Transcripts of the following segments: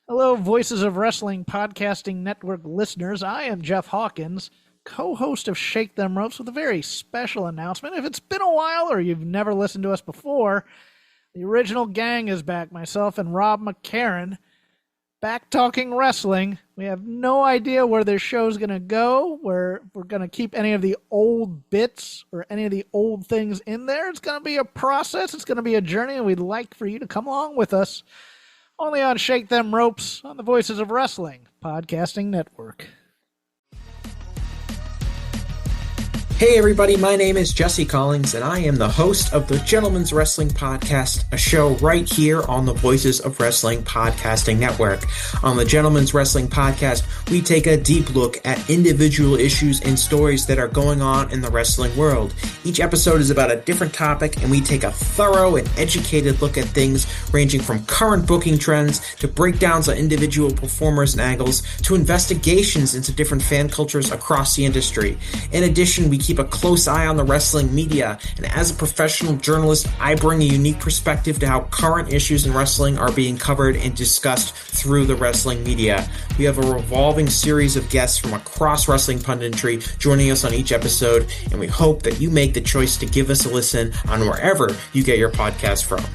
Hello, Voices of Wrestling Podcasting Network listeners. I am Jeff Hawkins, co-host of Shake Them Ropes, with a very special announcement. If it's been a while or you've never listened to us before, the original gang is back. Myself and Rob McCarran, back talking wrestling. We have no idea where this show's going to go, where we're going to keep any of the old bits or any of the old things in there. It's going to be a process. It's going to be a journey, and we'd like for you to come along with us. Only on Shake Them Ropes on the Voices of Wrestling Podcasting Network. Hey everybody, my name is Jesse Collins, and I am the host of the Gentleman's Wrestling Podcast, a show right here on the Voices of Wrestling Podcasting Network. On the Gentleman's Wrestling Podcast, we take a deep look at individual issues and stories that are going on in the wrestling world. Each episode is about a different topic, and we take a thorough and educated look at things ranging from current booking trends to breakdowns on individual performers and angles to investigations into different fan cultures across the industry. In addition, we keep a close eye on the wrestling media, and as a professional journalist, I bring a unique perspective to how current issues in wrestling are being covered and discussed through the wrestling media. We have a revolving series of guests from across wrestling punditry joining us on each episode, and we hope that you make the choice to give us a listen on wherever you get your podcast from.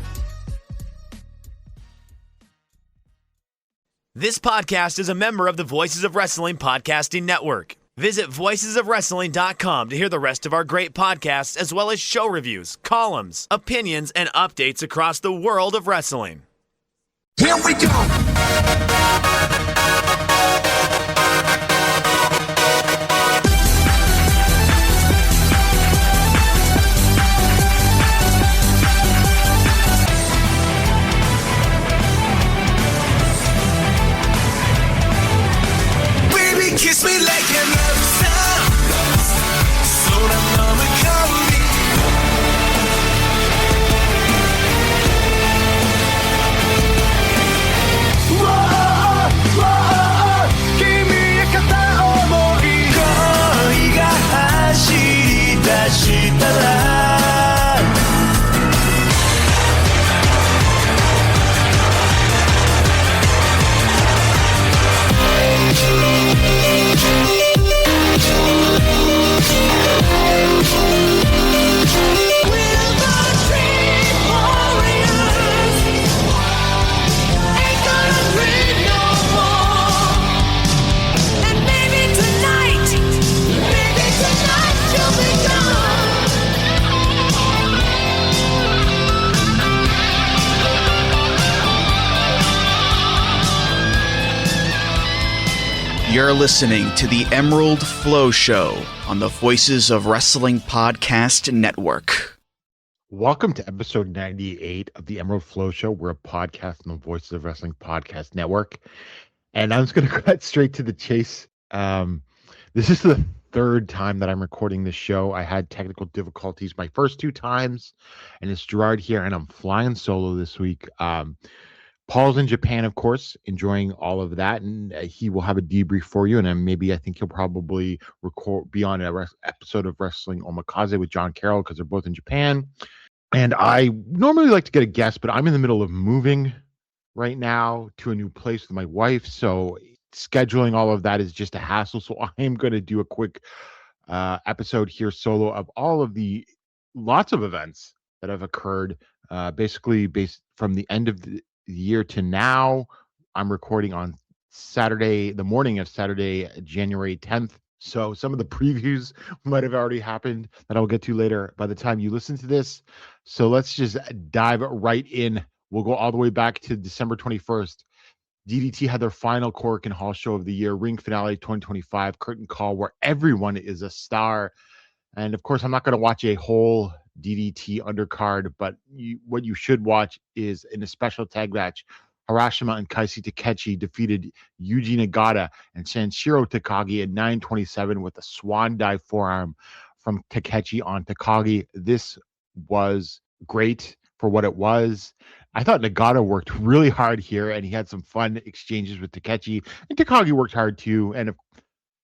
This podcast is a member of the Voices of Wrestling Podcasting Network. Visit voicesofwrestling.com to hear the rest of our great podcasts, as well as show reviews, columns, opinions, and updates across the world of wrestling. Here we go! Kiss me like a love song. So that mama call me. Whoa, whoa, 君へ片思い。恋が走り出したら。You're listening to the Emerald FlowShow on the Voices of Wrestling Podcast Network. Welcome to episode 98 of the Emerald FlowShow. We're a podcast on the Voices of Wrestling Podcast Network. And I'm just going to cut straight to the chase. This is the third time that I'm recording this show. I had technical difficulties my first two times, and it's Gerard here, and I'm flying solo this week. Paul's in Japan, of course, enjoying all of that, and he will have a debrief for you. And then I think he'll probably be on an episode of Wrestling Omakase with John Carroll because they're both in Japan. And I normally like to get a guest, but I'm in the middle of moving right now to a new place with my wife, so scheduling all of that is just a hassle. So I am going to do a quick episode here solo of all of the lots of events that have occurred, basically based from the end of the year to now. I'm recording on Saturday, the morning of Saturday, January 10th. So some of the previews might have already happened that I'll get to later by the time you listen to this. So let's just dive right in. We'll go all the way back to December 21st. DDT had their final Cork and Hall show of the year, Ring Finale 2025, Curtain Call, where everyone is a star. And of course, I'm not going to watch a whole DDT undercard, but what you should watch is in a special tag match, Harashima and Kaisi Takechi defeated Yuji Nagata and Sanshiro Takagi at 9:27 with a swan dive forearm from Takechi on Takagi. This was great for what it was. I thought Nagata worked really hard here, and he had some fun exchanges with Takechi, and Takagi worked hard too. And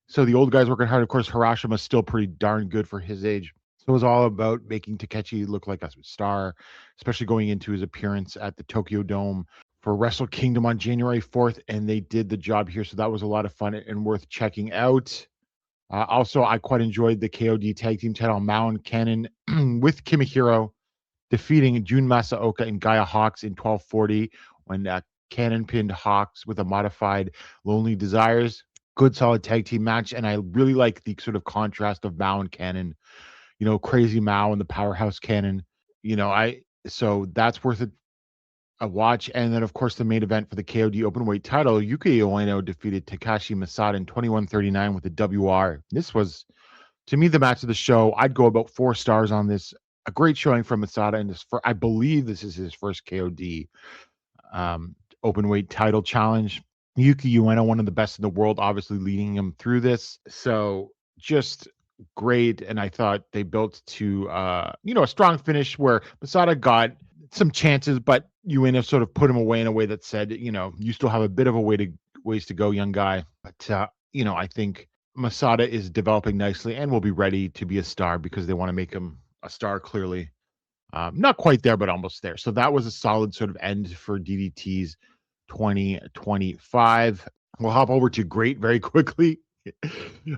so the old guys working hard. Of course, Harashima's still pretty darn good for his age. So it was all about making Takechi look like a star, especially going into his appearance at the Tokyo Dome for Wrestle Kingdom on January 4th, and they did the job here. So that was a lot of fun and worth checking out. Also, I quite enjoyed the KOD Tag Team title, Mao and Cannon with Kimihiro defeating Jun Masaoka and Gaia Hawks in 1240 when Cannon pinned Hawks with a modified Lonely Desires. Good, solid tag team match. And I really like the sort of contrast of Mao and Cannon, crazy Mao and the powerhouse Cannon. So that's worth a watch. And then, of course, the main event for the KOD Openweight title, Yuki Ueno defeated Takashi Masada in 21:39 with the WR. This was, to me, the match of the show. I'd go about 4 stars on this. A great showing from Masada, and I believe this is his first KOD Openweight title challenge. Yuki Ueno, one of the best in the world, obviously leading him through this. So just great. And I thought they built to, a strong finish where Masada got some chances, but Ueno sort of put him away in a way that said, you still have a bit of a ways to go, young guy. But, I think Masada is developing nicely and will be ready to be a star because they want to make him a star, clearly. Not quite there, but almost there. So that was a solid sort of end for DDT's 2025. We'll hop over to GLEAT very quickly. The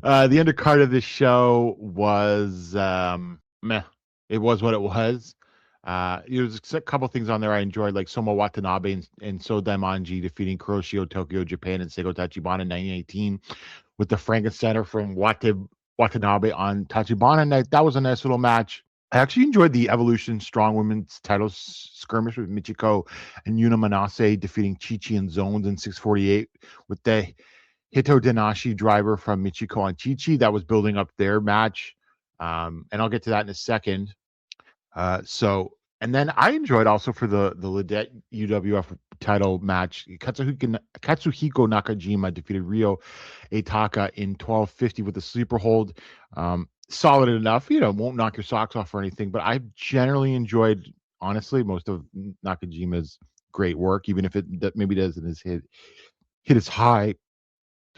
undercard of this show was meh. It was what it was. There's a couple things on there I enjoyed, like Soma Watanabe and So Daimonji defeating Kuroshio Tokyo Japan and Seigo Tachibana in 1918 with the Frankensteiner from Watanabe on Tachibana. That was a nice little match. I actually enjoyed the Evolution Strong Women's title skirmish with Michiko and Yuna Manase defeating Chi-Chi and Zones in 648 with the Hito Denashi driver from Michiko on Chi-Chi. That was building up their match. And I'll get to that in a second. And then I enjoyed also for the Lidet UWF title match, Katsuhiko Nakajima defeated Ryo Eitaka in 1250 with a sleeper hold. Solid enough, won't knock your socks off or anything, but I generally enjoyed, honestly, most of Nakajima's great work, even if it maybe doesn't hit as high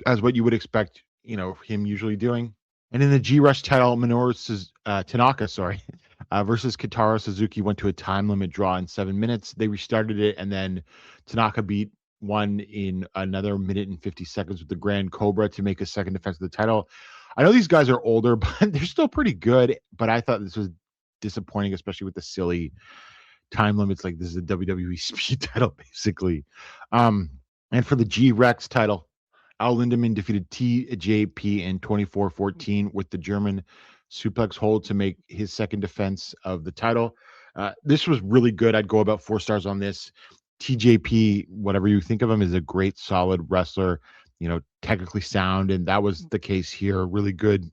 as what you would expect, him usually doing. And in the G-Rush title, Minoru Tanaka, versus Kitaro Suzuki went to a time limit draw in 7 minutes. They restarted it, and then Tanaka beat one in another minute and 50 seconds with the Grand Cobra to make a second defense of the title. I know these guys are older, but they're still pretty good. But I thought this was disappointing, especially with the silly time limits. Like, this is a WWE speed title, basically. And for the G-Rex title, Al Lindemann defeated TJP in 24-14 with the German suplex hold to make his second defense of the title. This was really good. I'd go about 4 stars on this. TJP, whatever you think of him, is a great, solid wrestler, technically sound, and that was the case here. Really good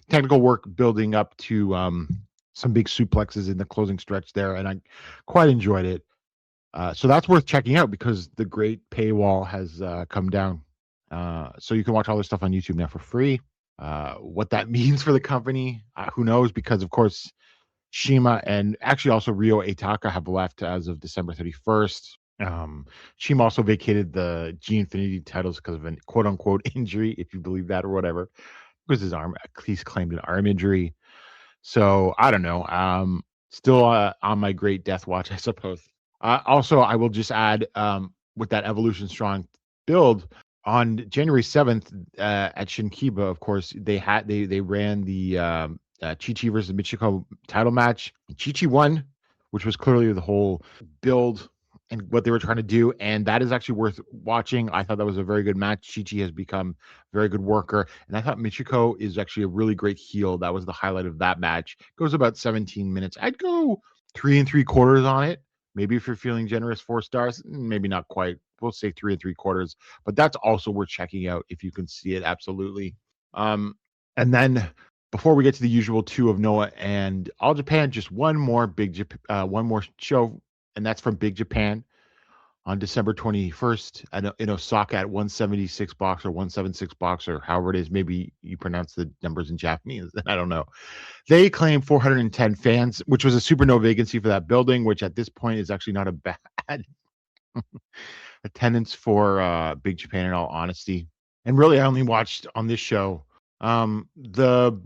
technical work building up to some big suplexes in the closing stretch there, and I quite enjoyed it. So that's worth checking out because the GLEAT paywall has come down. So you can watch all this stuff on YouTube now for free. What that means for the company, who knows? Because, of course, Shima and actually also Ryo Eitaka have left as of December 31st. Shima also vacated the G Infinity titles because of an quote-unquote injury, if you believe that or whatever. Because his arm, he's claimed an arm injury. So, I don't know. Still on my great death watch, I suppose. Also, I will just add, with that Evolution Strong build, on January 7th at Shinkiba, of course, they ran the Chi-Chi versus Michiko title match. Chi-Chi won, which was clearly the whole build and what they were trying to do, and that is actually worth watching. I thought that was a very good match. Chi-Chi has become a very good worker, and I thought Michiko is actually a really great heel. That was the highlight of that match. It goes about 17 minutes. I'd go 3 3/4 on it. Maybe if you're feeling generous, 4 stars. Maybe not quite. We'll say 3 3/4, but that's also worth checking out if you can see it. Absolutely. And then before we get to the usual 2 of Noah and All Japan, just one more show, and that's from Big Japan on December 21st in Osaka at 176 Box or 176 Box or however it is. Maybe you pronounce the numbers in Japanese. I don't know. They claim 410 fans, which was a super no vacancy for that building, which at this point is actually not a bad attendance for Big Japan, in all honesty. And really, I only watched on this show the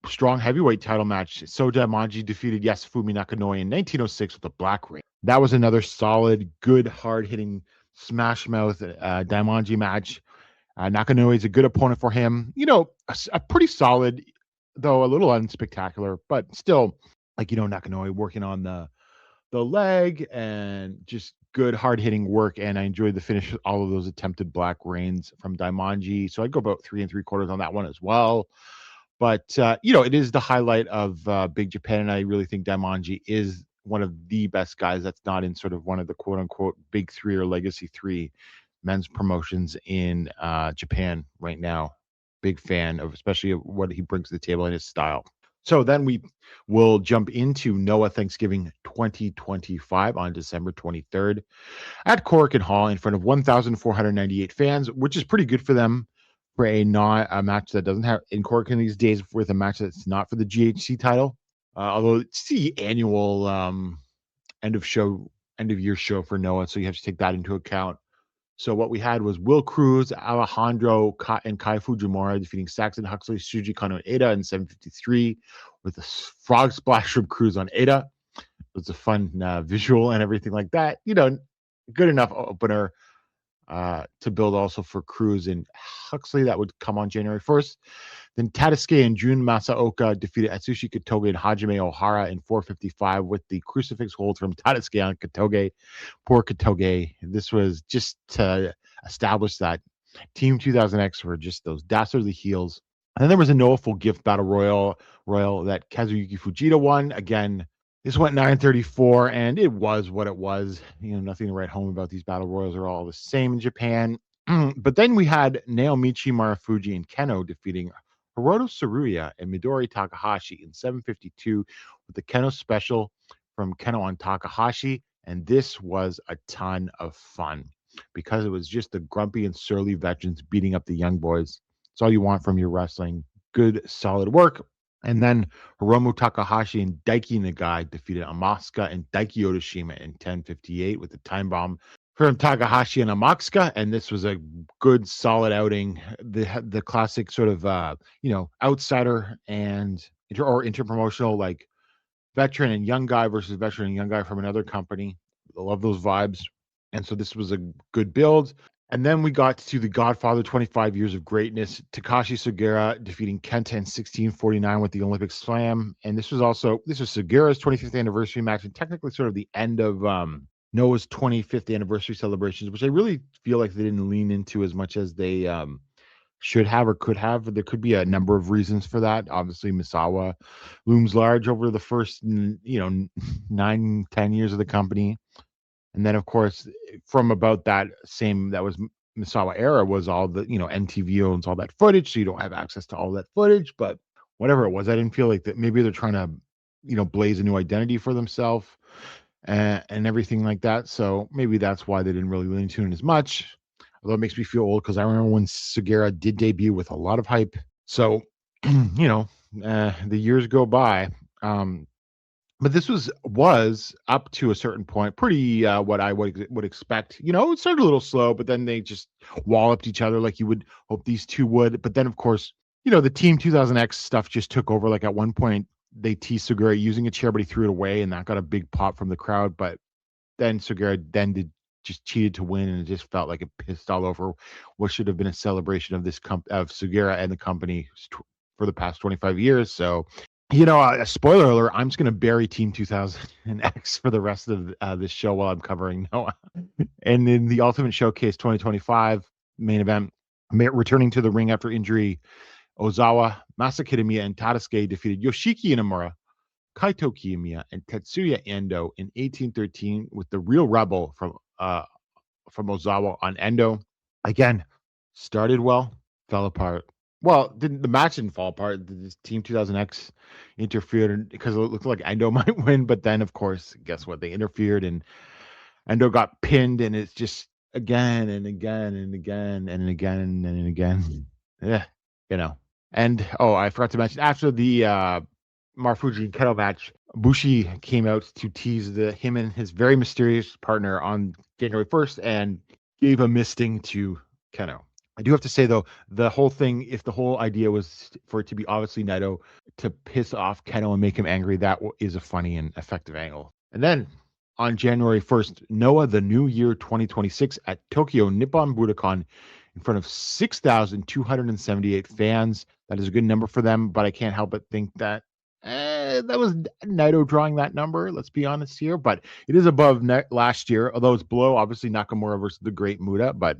strong heavyweight title match. Soda Manji defeated Yasufumi Nakanoe in 1906 with a black ring. That was another solid, good, hard-hitting Smash Mouth Daimonji match. Nakanoe is a good opponent for him. A pretty solid, though a little unspectacular, but still, Nakanoe working on the leg and just good hard hitting work. And I enjoyed the finish, all of those attempted black reigns from Daimonji. So I'd go about 3 3/4 on that one as well. But it is the highlight of Big Japan, and I really think Daimonji is one of the best guys that's not in sort of one of the quote unquote big three or legacy three men's promotions in Japan right now. Big fan of especially of what he brings to the table and his style. So then we will jump into Noah Thanksgiving 2025 on December 23rd at Korakuen Hall in front of 1,498 fans, which is pretty good for them for a match that doesn't have in Korakuen these days with a match that's not for the GHC title. Although it's the annual end of year show for Noah, so you have to take that into account. So what we had was Will Cruz, Alejandro, and Kai Fujimura defeating Saxon Huxley, Shuji Kano, and Eita in 7:53 with a frog splash from Cruz on Eita. It was a fun visual and everything like that. Good enough opener to build also for Cruz and Huxley. That would come on January 1st. Then Tadasuke and Jun Masaoka defeated Atsushi Katoge and Hajime Ohara in 4:55 with the crucifix hold from Tadasuke on Katoge. Poor Katoge. This was just to establish that Team 2000X were just those dastardly heels. And then there was a Noah Full Gift Battle Royal that Kazuyuki Fujita won. Again, this went 9:34, and it was what it was. Nothing to write home about. These battle royals are all the same in Japan. But then we had Naomichi Marufuji and Keno defeating Hiroto Tsuruya and Midori Takahashi in 7:52 with the Keno special from Keno on Takahashi. And this was a ton of fun because it was just the grumpy and surly veterans beating up the young boys. It's all you want from your wrestling. Good, solid work. And then Hiromu Takahashi and Daiki Nagai defeated Amaska and Daiki Otoshima in 10:58 with the time bomb from Takahashi and Amaska. And this was a good, solid outing. The classic sort of, outsider and interpromotional, like veteran and young guy versus veteran and young guy from another company. I love those vibes. And so this was a good build. And then we got to the Godfather 25 Years of Greatness, Takashi Sugiura defeating Kenta in 16:49 with the Olympic Slam. And this was Sugiura's 25th anniversary match and technically sort of the end of Noah's 25th anniversary celebrations, which I really feel like they didn't lean into as much as they should have or could have. There could be a number of reasons for that. Obviously, Misawa looms large over the first 9-10 years of the company. And then, of course, from about that was Misawa era was all the, NTV owns all that footage, so you don't have access to all that footage. But whatever it was, I didn't feel like that. Maybe they're trying to, blaze a new identity for themselves and everything like that. So maybe that's why they didn't really lean into it as much. Although it makes me feel old because I remember when Sugiura did debut with a lot of hype. So, the years go by. But this was up to a certain point pretty what I would expect. It started a little slow, but then they just walloped each other like you would hope these two would. But then, of course, the Team 2000X stuff just took over. Like at one point, they teased Sugiura using a chair, but he threw it away, and that got a big pop from the crowd. But then Sugiura just cheated to win, and it just felt like it pissed all over what should have been a celebration of of Sugiura and the company for the past 25 years. So. A spoiler alert, I'm just going to bury Team 2000X for the rest of this show while I'm covering Noah. And in the Ultimate Showcase 2025 main event, returning to the ring after injury, Ozawa, Masa Kitamiya, and Tadasuke defeated Yoshiki Inamura, Kaito Kiyomiya, and Tetsuya Endo in 1813 with the Real Rebel from Ozawa on Endo. Again, started well, fell apart. Well, the match didn't fall apart. The Team 2000X interfered because it looked like Endo might win, but then, of course, guess what? They interfered and Endo got pinned, and it's just again and again and again and again and again. Yeah, And I forgot to mention after the Marufuji Keno match, Bushi came out to tease him and his very mysterious partner on January 1st and gave a misting to Keno. I do have to say, though, the whole thing, if the whole idea was for it to be obviously Naito to piss off Keno and make him angry, that is a funny and effective angle. And then on January 1st, Noah, the New Year 2026 at Tokyo Nippon Budokan in front of 6,278 fans. That is a good number for them, but I can't help but think that that was Naito drawing that number. Let's be honest here, but it is above last year, although it's below obviously Nakamura versus the Great Muta. But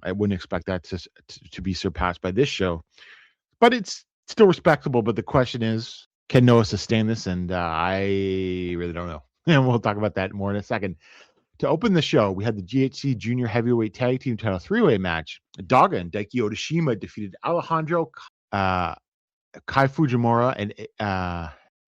I wouldn't expect that to be surpassed by this show. But it's still respectable. But the question is, can Noah sustain this? And I really don't know. And we'll talk about that more in a second. To open the show, we had the GHC Junior Heavyweight Tag Team Title 3-way match. Daga and Daiki Odashima defeated Alejandro, Kai Fujimura,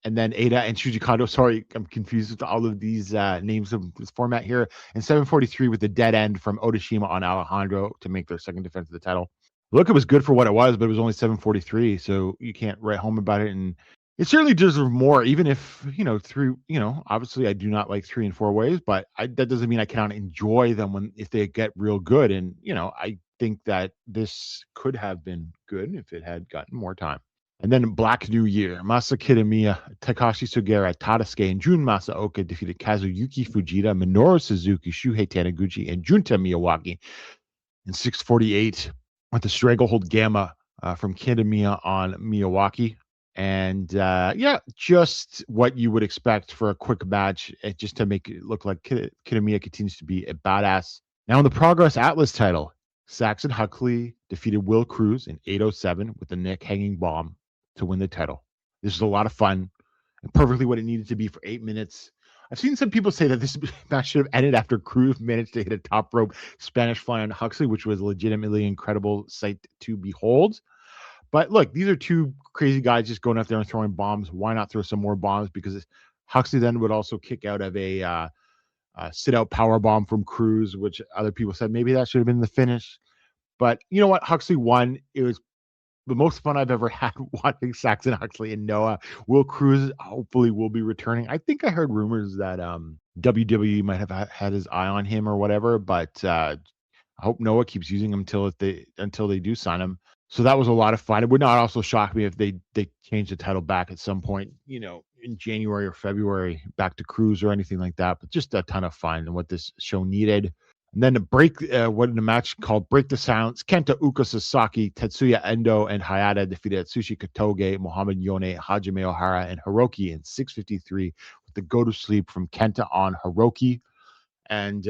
and then Ada and Shuji Kondo. Sorry, I'm confused with all of these names of this format here. And 743 with the dead end from Odashima on Alejandro to make their second defense of the title. Look, it was good for what it was, but it was only 743, so you can't write home about it. And it certainly deserves more, even if, obviously I do not like 3 and 4 ways, but that doesn't mean I cannot enjoy them if they get real good. And, I think that this could have been good if it had gotten more time. And then Black New Year, Masa Kitamiya, Takashi Sugera, Tadasuke, and Jun Masaoka defeated Kazuyuki Fujita, Minoru Suzuki, Shuhei Taniguchi, and Junta Miyawaki in 648 with the Stranglehold Gamma from Kitamiya on Miyawaki. And just what you would expect for a quick match, just to make it look like Kitamiya continues to be a badass. Now in the Progress Atlas title, Saxon Huxley defeated Will Cruz in 807 with the neck hanging bomb to win the title. This is a lot of fun and perfectly what it needed to be for 8 minutes. I've seen some people say that this match should have ended after Cruz managed to hit a top rope Spanish fly on Huxley, which was a legitimately incredible sight to behold. But look, these are two crazy guys just going out there and throwing bombs. Why not throw some more bombs? Because Huxley then would also kick out of a sit-out power bomb from Cruz, which other people said maybe that should have been the finish. But you know what? Huxley won. It was the most fun I've ever had watching Saxon Huxley and Noah. Will Cruz hopefully will be returning. I think I heard rumors that WWE might have had his eye on him or whatever, but I hope Noah keeps using him until they do sign him. So that was a lot of fun. It would not also shock me if they change the title back at some point, in January or February, back to Cruz or anything like that. But just a ton of fun and what this show needed. And then what in a match called Break the Silence, Kenta Uka Sasaki, Tetsuya Endo, and Hayata defeated Atsushi Katoge, Mohamed Yone, Hajime Ohara, and Hiroki in 653 with the go to sleep from Kenta on Hiroki. And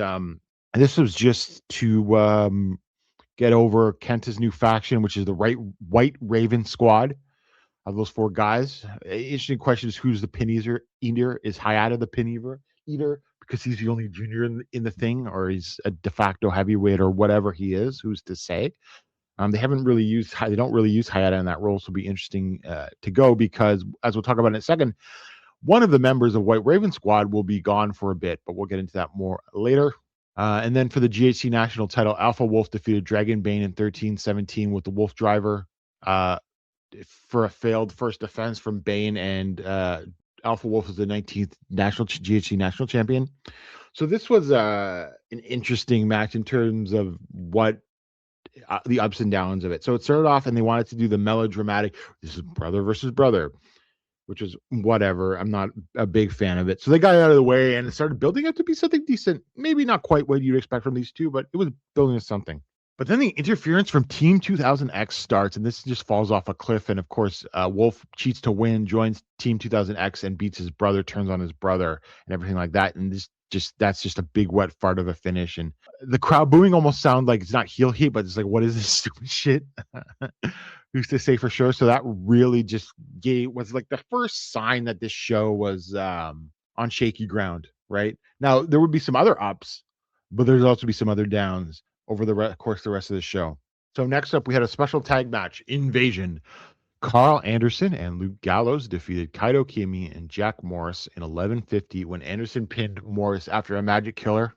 this was just to get over Kenta's new faction, which is the White Raven Squad of those 4 guys. Interesting question is who's the pin eater? Is Hayata the pin eater? Because he's the only junior in the thing, or he's a de facto heavyweight or whatever he is, who's to say? They don't really use Hayata in that role, so it'll be interesting to go, because as we'll talk about in a second, one of the members of White Raven Squad will be gone for a bit, but we'll get into that more later. And then for the GHC national title, Alpha Wolf defeated Dragon Bane in 13-17 with the Wolf Driver for a failed first defense from Bane, and Alpha Wolf is the 19th GHC national champion. So this was an interesting match in terms of what the ups and downs of it. So it started off and they wanted to do the melodramatic, this is brother versus brother, which is whatever. I'm not a big fan of it. So they got it out of the way and it started building up to be something decent. Maybe not quite what you'd expect from these two, but it was building to something. But then the interference from Team 2000X starts, and this just falls off a cliff. And of course, Wolf cheats to win, joins Team 2000X, and beats his brother, turns on his brother, and everything like that. And that's just a big wet fart of a finish. And the crowd booing almost sound like it's not heel heat, but it's like, what is this stupid shit? Who's to say for sure? So that really just was like the first sign that this show was on shaky ground, right? Now, there would be some other ups, but there's also be some other downs over the course of the rest of the show. So next up, we had a special tag match, Invasion. Carl Anderson and Luke Gallows defeated Kaito Kiyomiya and Jack Morris in 11:50 when Anderson pinned Morris after a magic killer.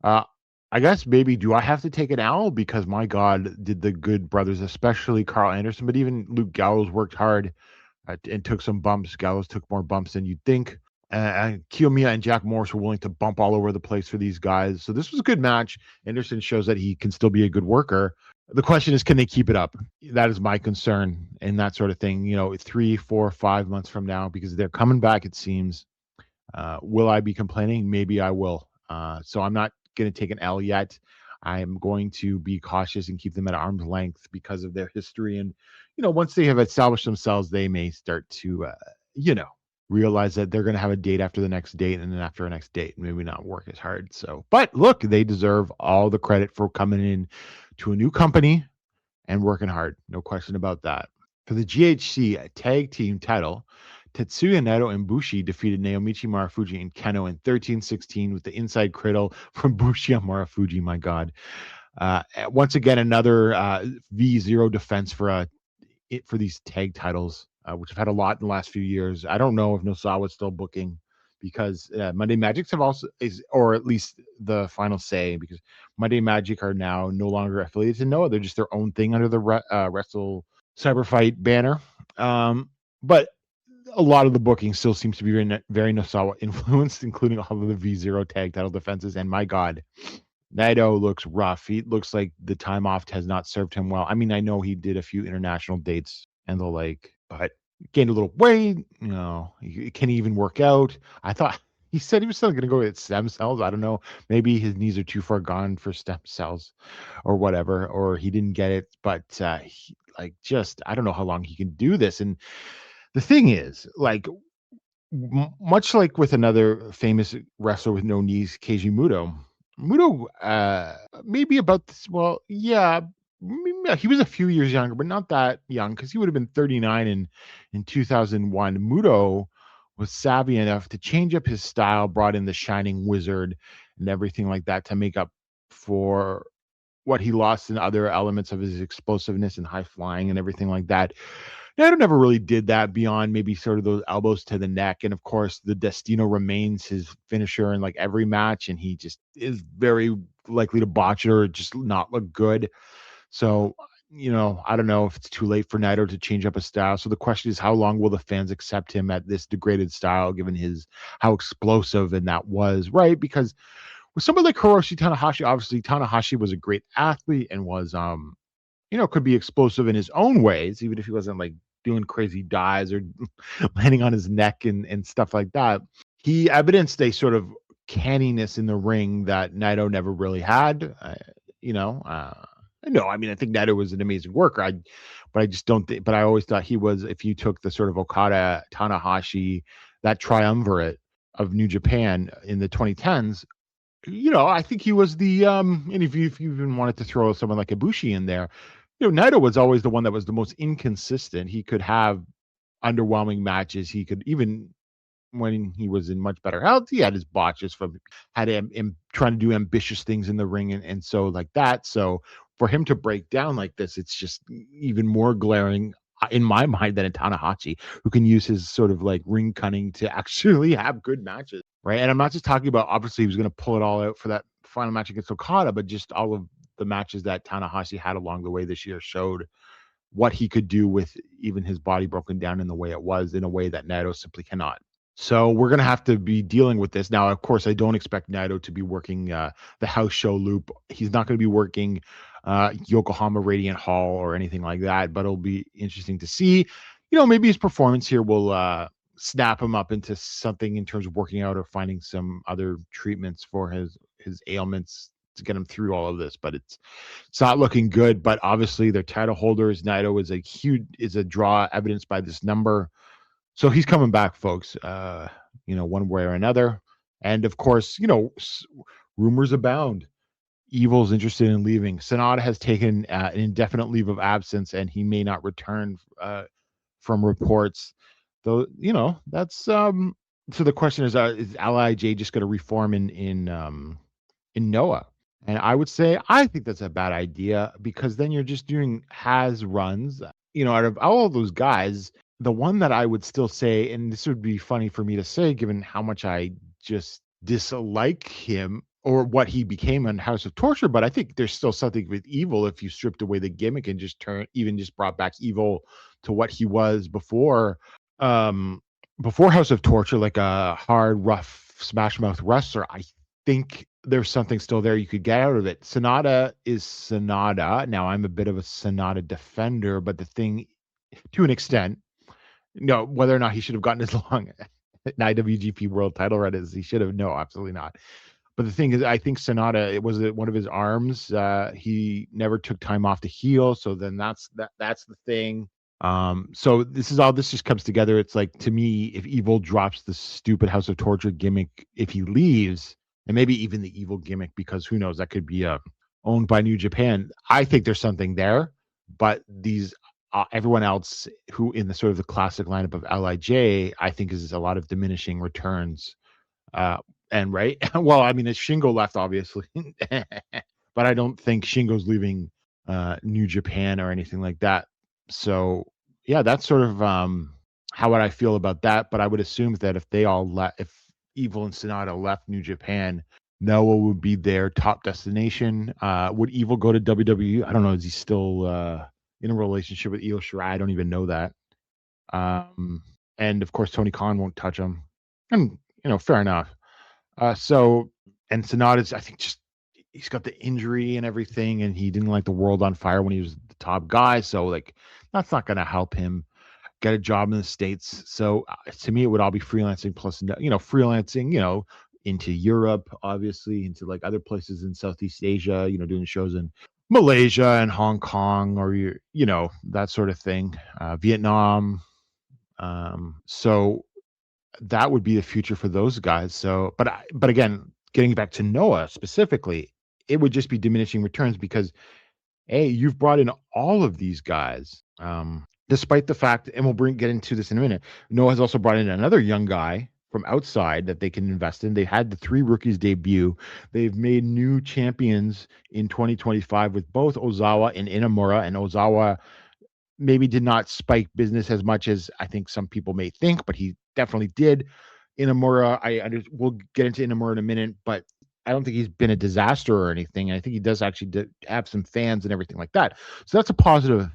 I guess maybe do I have to take an L? Because my God, did the Good Brothers, especially Carl Anderson, but even Luke Gallows worked hard and took some bumps. Gallows took more bumps than you'd think. Kiyomiya and Jack Morris were willing to bump all over the place for these guys. So this was a good match. Anderson shows that he can still be a good worker. The question is, can they keep it up? That is my concern and that sort of thing, 3, 4, 5 months from now, because they're coming back, it seems. Will I be complaining? Maybe I will. So I'm not going to take an L yet. I am going to be cautious and keep them at arm's length because of their history. And, once they have established themselves, they may start to, realize that they're going to have a date after the next date and then after the next date and maybe not work as hard. So, but look, they deserve all the credit for coming in to a new company and working hard. No question about that. For the GHC tag team title, Tetsuya Naito and Bushi defeated Naomichi Marufuji and Kento in 13-16 with the inside cradle from Bushi on Marufuji. My God. Once again, another V0 defense for these tag titles, which have had a lot in the last few years. I don't know if Nosawa's still booking because Monday Magics have also or at least the final say, because Monday Magic are now no longer affiliated to Noah. They're just their own thing under the Wrestle Cyber Fight banner. But a lot of the booking still seems to be very, very Nosawa influenced, including all of the V0 tag title defenses. And my God, Naito looks rough. He looks like the time off has not served him well. I mean, I know he did a few international dates and the like, but gained a little weight. Can he even work out? I thought he said he was still going to go get stem cells. I don't know. Maybe his knees are too far gone for stem cells or whatever, or he didn't get it. But I don't know how long he can do this. And the thing is, much like with another famous wrestler with no knees, Keiji Muto, maybe about this. Well, yeah, he was a few years younger, but not that young, because he would have been 39 in 2001. Muto was savvy enough to change up his style, brought in the Shining Wizard and everything like that to make up for what he lost in other elements of his explosiveness and high flying and everything like that. Naito never really did that beyond maybe sort of those elbows to the neck. And of course, the Destino remains his finisher in every match, and he just is very likely to botch it or just not look good. So, I don't know if it's too late for Naito to change up his style. So the question is, how long will the fans accept him at this degraded style, given how explosive and that was, right? Because with somebody like Hiroshi Tanahashi, obviously Tanahashi was a great athlete and was, could be explosive in his own ways, even if he wasn't doing crazy dives or landing on his neck and stuff like that. He evidenced a sort of canniness in the ring that Naito never really had. No, I mean, I think Naito was an amazing worker. But I just don't think. But I always thought he was. If you took the sort of Okada, Tanahashi, that triumvirate of New Japan in the 2010s, I think he was the. And if you even wanted to throw someone like Ibushi in there, Naito was always the one that was the most inconsistent. He could have underwhelming matches. He could, even when he was in much better health, he had his botches had him trying to do ambitious things in the ring and so like that. So for him to break down like this, it's just even more glaring in my mind than a Tanahashi, who can use his sort of ring cunning to actually have good matches, right? And I'm not just talking about, obviously he was going to pull it all out for that final match against Okada, but just all of the matches that Tanahashi had along the way this year showed what he could do with even his body broken down in the way it was, in a way that Naito simply cannot. So we're going to have to be dealing with this. Now, of course, I don't expect Naito to be working the house show loop. He's not going to be working Yokohama Radiant Hall or anything like that, but it'll be interesting to see. Maybe his performance here will snap him up into something in terms of working out or finding some other treatments for his ailments to get him through all of this. But it's not looking good. But obviously, their title holders, Naito is a draw, evidenced by this number. So he's coming back, folks, one way or another. And of course, rumors abound. Evil's interested in leaving. Sonata has taken an indefinite leave of absence, and he may not return from reports. Though, that's so the question is LIJ just going to reform in Noah? And I would say I think that's a bad idea, because then you're just doing has runs. Out of all of those guys, the one that I would still say, and this would be funny for me to say, given how much I just dislike him or what he became on House of Torture, but I think there's still something with Evil if you stripped away the gimmick and just brought back Evil to what he was before House of Torture, like a hard, rough, smash mouth wrestler. I think there's something still there you could get out of it. Sonata is Sonata. Now, I'm a bit of a Sonata defender, but the thing, to an extent, whether or not he should have gotten as long IWGP World Title run is. He should have. No, absolutely not. But the thing is, I think Sonata, it was one of his arms. He never took time off to heal, so then that's the thing. So this just comes together. It's like, to me, if Evil drops the stupid House of Torture gimmick, if he leaves, and maybe even the Evil gimmick, because who knows, that could be owned by New Japan. I think there's something there, but these everyone else who in the sort of the classic lineup of LIJ, I think is a lot of diminishing returns. And right, well, I mean, it's Shingo left, obviously, but I don't think Shingo's leaving New Japan or anything like that. So yeah, that's sort of how would I feel about that. But I would assume that if if Evil and Sonata left New Japan, Noah would be their top destination. Would Evil go to WWE? I don't know. Is he still in a relationship with Io Shirai? I don't even know that. And of course, Tony Khan won't touch him. And fair enough. And Sonata's, I think, just he's got the injury and everything, and he didn't like the world on fire when he was the top guy. So like, that's not going to help him get a job in the States. So to me, it would all be freelancing plus, freelancing, into Europe, obviously, into like other places in Southeast Asia, doing shows in Malaysia and Hong Kong, or, that sort of thing, Vietnam. So that would be the future for those guys. So, but again, getting back to Noah specifically, it would just be diminishing returns because, you've brought in all of these guys, despite the fact, and we'll get into this in a minute. Noah has also brought in another young guy from outside that they can invest in. They had the 3 rookies debut. They've made new champions in 2025 with both Ozawa and Inamura, and Ozawa maybe did not spike business as much as I think some people may think, but he definitely did. Inamura, we'll get into Inamura in a minute, but I don't think he's been a disaster or anything. I think he does actually have some fans and everything like that. So that's a positive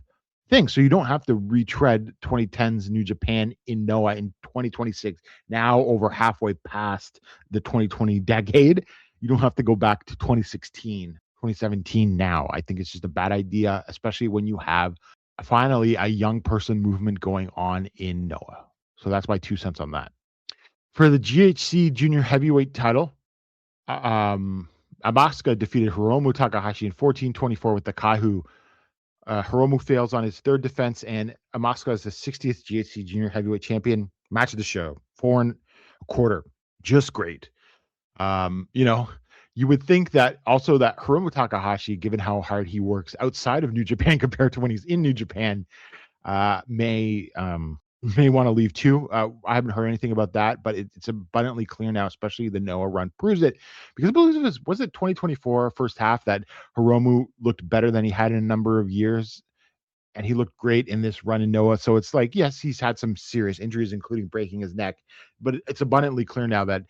thing. So you don't have to retread 2010s New Japan in Noah in 2026, now over halfway past the 2020 decade. You don't have to go back to 2016, 2017 now. I think it's just a bad idea, especially when you have finally a young person movement going on in Noah. So that's my 2 cents on that. For the GHC junior heavyweight title, Amaska defeated Hiromu Takahashi in 14-24 with the Kahu. Hiromu fails on his 3rd defense, and Amaska is the 60th GHC junior heavyweight champion. Match of the show, 4 1/4, just great. You would think that also that Hiromu Takahashi, given how hard he works outside of New Japan compared to when he's in New Japan, may want to leave too. I haven't heard anything about that, but it's abundantly clear now, especially the Noah run proves it, because I believe was it 2024 first half that Hiromu looked better than he had in a number of years, and he looked great in this run in Noah. So it's like, yes, he's had some serious injuries, including breaking his neck, but it's abundantly clear now that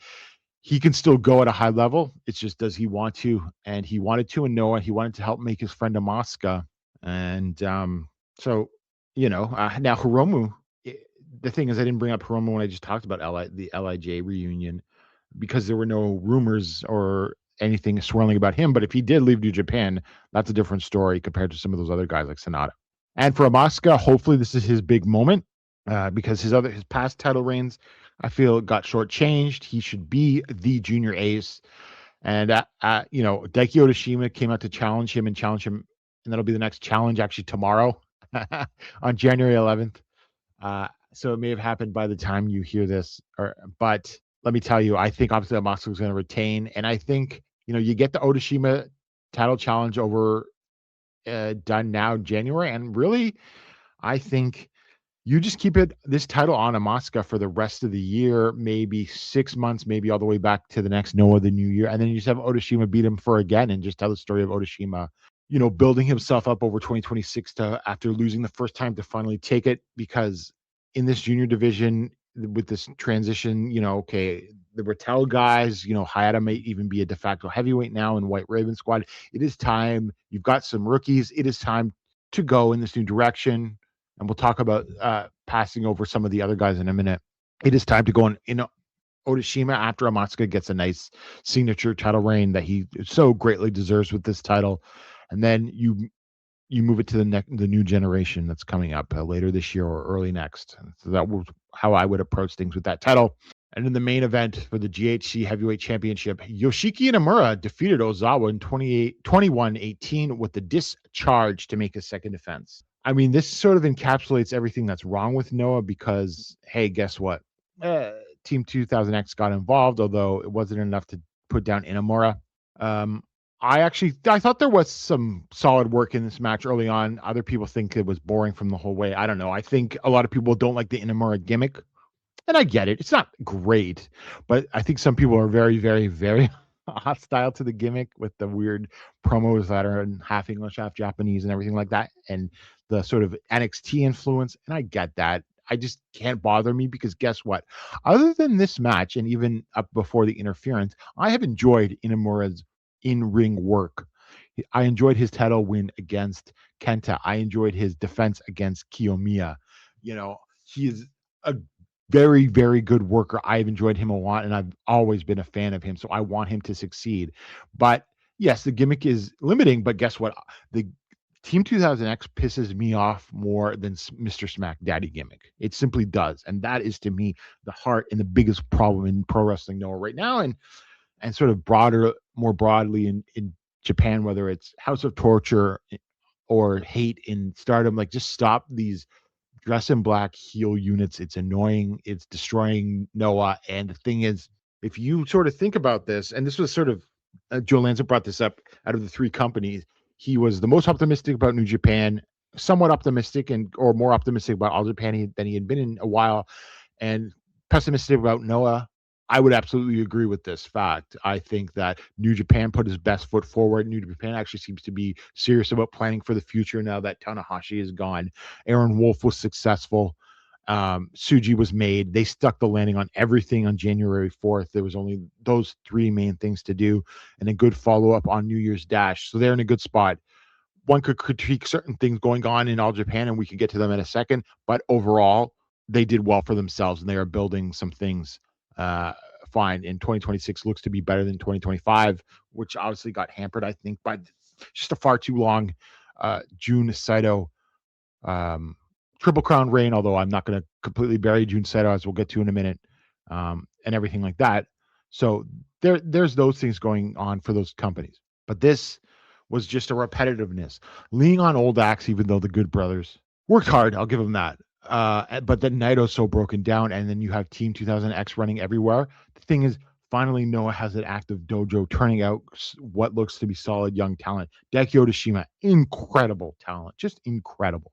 he can still go at a high level. It's just, does he want to? And he wanted to in Noah. He wanted to help make his friend Amaska. And so, now Hiromu, the thing is, I didn't bring up Hiromu when I just talked about the LIJ reunion because there were no rumors or anything swirling about him. But if he did leave New Japan, that's a different story compared to some of those other guys like Sonata. And for Amaska, hopefully this is his big moment because his past title reigns, I feel, got shortchanged. He should be the junior ace. And, Daiki Odashima came out to challenge him, and that'll be the next challenge actually tomorrow on January 11th. So it may have happened by the time you hear this, but let me tell you, I think obviously Amaska is going to retain. And I think, you get the Odashima title challenge over done now January. And really, I think you just keep this title on Amaska for the rest of the year, maybe 6 months, maybe all the way back to the next Noah, the new year. And then you just have Odashima beat him for again and just tell the story of Odashima, building himself up over 2026 after losing the first time to finally take it. Because in this junior division with this transition, the Rattel guys, Hayata may even be a de facto heavyweight now in White Raven squad. It is time. You've got some rookies. It is time to go in this new direction. And we'll talk about passing over some of the other guys in a minute. It is time to go in Odashima after Amaska gets a nice signature title reign that he so greatly deserves with this title. And then you move it to the new generation that's coming up later this year or early next. So that was how I would approach things with that title. And in the main event for the GHC Heavyweight Championship, Yoshiki Inamura defeated Ozawa in 21-18 with the discharge to make his second defense. I mean, this sort of encapsulates everything that's wrong with Noah because, hey, guess what? Team 2000X got involved, although it wasn't enough to put down Inamura. I thought there was some solid work in this match early on. Other people think it was boring from the whole way. I don't know. I think a lot of people don't like the Inamura gimmick, and I get it. It's not great, but I think some people are very, very, very hostile to the gimmick with the weird promos that are in half English, half Japanese, and everything like that, and the sort of NXT influence. And I get that. I just can't bother me because guess what? Other than this match and even up before the interference, I have enjoyed Inamura's in-ring work. I enjoyed his title win against Kenta. I enjoyed his defense against Kiyomiya. You know, he is a very, very good worker. I've enjoyed him a lot, and I've always been a fan of him, so I want him to succeed. But yes, the gimmick is limiting, but guess what? The Team 2000X pisses me off more than Mr. Smack Daddy gimmick. It simply does. And that is, to me, the heart and the biggest problem in pro wrestling Noah right now. And sort of more broadly in Japan, whether it's House of Torture or Hate in Stardom, like just stop these dress in black heel units. It's annoying. It's destroying Noah. And the thing is, if you sort of think about this, and this was sort of, Joe Lanza brought this up, out of the three companies, he was the most optimistic about New Japan, somewhat optimistic or more optimistic about All Japan than he had been in a while, and pessimistic about Noah. I would absolutely agree with this fact. I think that New Japan put his best foot forward. New Japan actually seems to be serious about planning for the future now that Tanahashi is gone. Aaron Wolf was successful. Tsuji was made. They stuck the landing on everything on January 4th. There was only those three main things to do and a good follow-up on New Year's Dash. So they're in a good spot. One could critique certain things going on in All Japan, and we can get to them in a second. But overall, they did well for themselves, and they are building some things fine. And 2026 looks to be better than 2025, which obviously got hampered, I think, by just a far too long Jun Saito Triple Crown reign, although I'm not going to completely bury Jun Saito, as we'll get to in a minute, and everything like that. So there's those things going on for those companies. But this was just a repetitiveness, leaning on old acts, even though the Good Brothers worked hard. I'll give them that. But then Naito's so broken down, and then you have Team 2000X running everywhere. The thing is, finally, Noah has an active dojo turning out what looks to be solid young talent. Daiki Otashima, incredible talent, just incredible.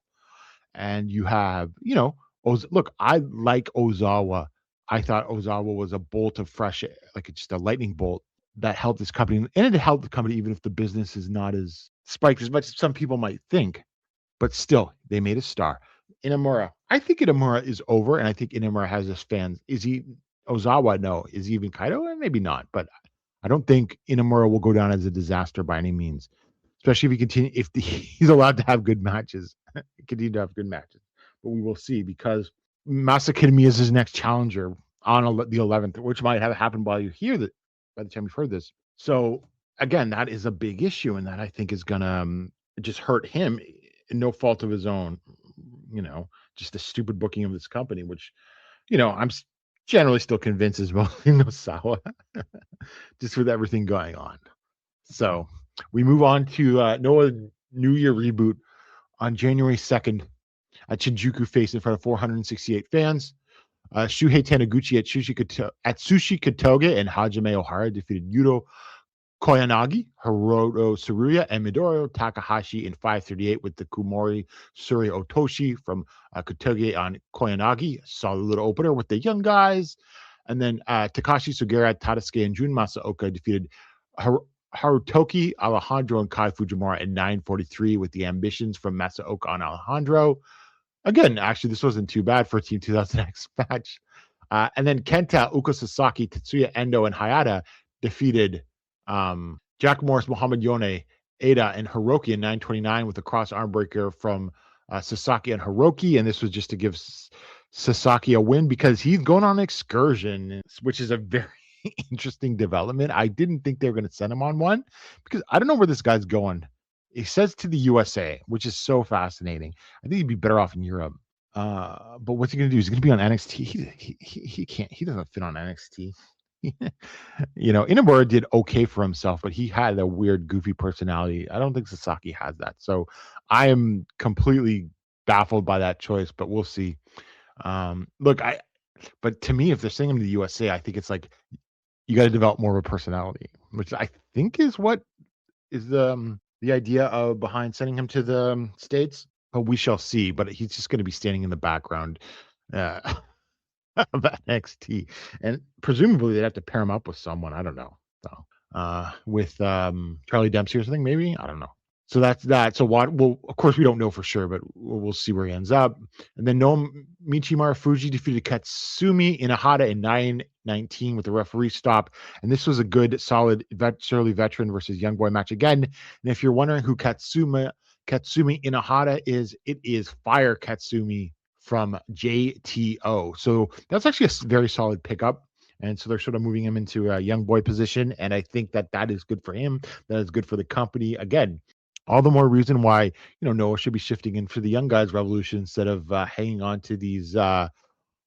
And you have, look, I like Ozawa. I thought Ozawa was a bolt of fresh air, like just a lightning bolt that helped this company. And it helped the company even if the business is not as spiked as much as some people might think. But still, they made a star. Inamura, I think Inamura is over, and I think Inamura has his fans. Is he Ozawa? No. Is he even Kaito? Maybe not. But I don't think Inamura will go down as a disaster by any means, especially if he's allowed to have good matches. Continue to have good matches. But we will see, because Masa Kitamiya is his next challenger on the 11th, which might have happened by the time you've heard this. So again, that is a big issue, and that I think is gonna just hurt him. No fault of his own, just the stupid booking of this company, which, I'm generally still convinced is mostly Nosawa, just with everything going on. So we move on to Noah New Year reboot on January 2nd at Shinjuku Face in front of 468 fans. Shuhei Taniguchi at Sushi Katoge and Hajime Ohara defeated Yuto Koyanagi, Hiroto Tsuruya, and Midori Takahashi in 5:38 with the Kumori Suri Otoshi from Katoge on Koyanagi. Solid little opener with the young guys. And then Takashi Sugiura, Tadasuke, and Jun Masaoka defeated Harutoki, Alejandro, and Kai Fujimura in 9:43 with the ambitions from Masaoka on Alejandro. Again, actually, this wasn't too bad for a Team 2000X match. And then Kenta, Uko Sasaki, Tetsuya Endo, and Hayata defeated Jack Morris, Muhammad Yone, Ada, and Hiroki in 9:29 with a cross arm breaker from Sasaki and Hiroki. And this was just to give Sasaki a win because he's going on an excursion, which is a very interesting development. I didn't think they were going to send him on one because I don't know where this guy's going. He says to the USA, which is so fascinating. I think he'd be better off in Europe. But what's he going to do? He's going to be on NXT. He can't. He doesn't fit on NXT. Inamura did okay for himself, but he had a weird, goofy personality. I don't think Sasaki has that. So I am completely baffled by that choice, but we'll see. But to me, if they're sending him to the USA, I think it's like you got to develop more of a personality, which I think is what is the idea of behind sending him to the States. But we shall see. But he's just going to be standing in the background of NXT, and presumably they'd have to pair him up with someone. I don't know. So, with Charlie Dempsey or something, maybe. I don't know. So that's that. So what? Well, of course we don't know for sure, but we'll see where he ends up. And then Noam Michimaru defeated Katsumi Inahata in 9-19 with a referee stop. And this was a good, solid, surly veteran versus young boy match again. And if you're wondering who Katsumi Inahata is, it is Fire Katsumi from JTO. So that's actually a very solid pickup. And so they're sort of moving him into a young boy position. And I think that is good for him. That is good for the company. Again, all the more reason why, Noah should be shifting in for the young guys revolution instead of hanging on to these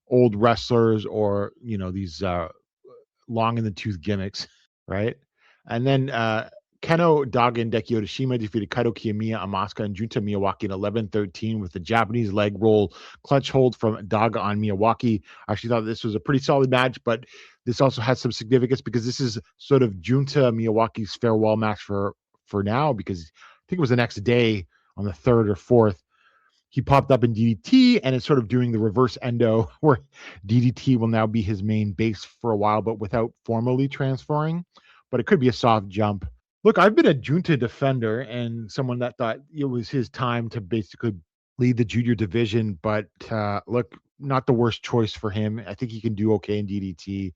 old wrestlers or, these long in the tooth gimmicks. Right. And then Keno Daga and Deki Otashima defeated Kaito Kiyomiya, Asuka, and Junta Miyawaki in 11-13 with the Japanese leg roll clutch hold from Daga on Miyawaki. I actually thought this was a pretty solid match, but this also has some significance because this is sort of Junta Miyawaki's farewell match for now, because I think it was the next day on the 3rd or 4th. He popped up in DDT, and it's sort of doing the reverse endo where DDT will now be his main base for a while, but without formally transferring. But it could be a soft jump. Look, I've been a Junta defender and someone that thought it was his time to basically lead the junior division. But look, not the worst choice for him. I think he can do okay in DDT.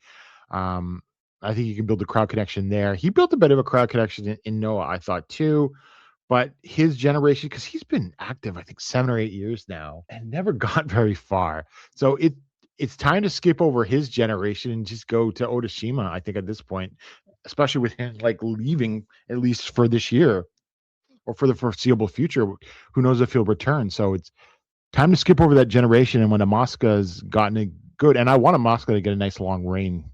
I think he can build a crowd connection there. He built a bit of a crowd connection in Noah, I thought, too. But his generation, because he's been active, I think 7 or 8 years now and never got very far. So it's time to skip over his generation and just go to Otashima, I think, at this point, especially with him like leaving at least for this year or for the foreseeable future. Who knows if he'll return? So it's time to skip over that generation. And when Asuka's gotten it good, and I want Asuka to get a nice long reign,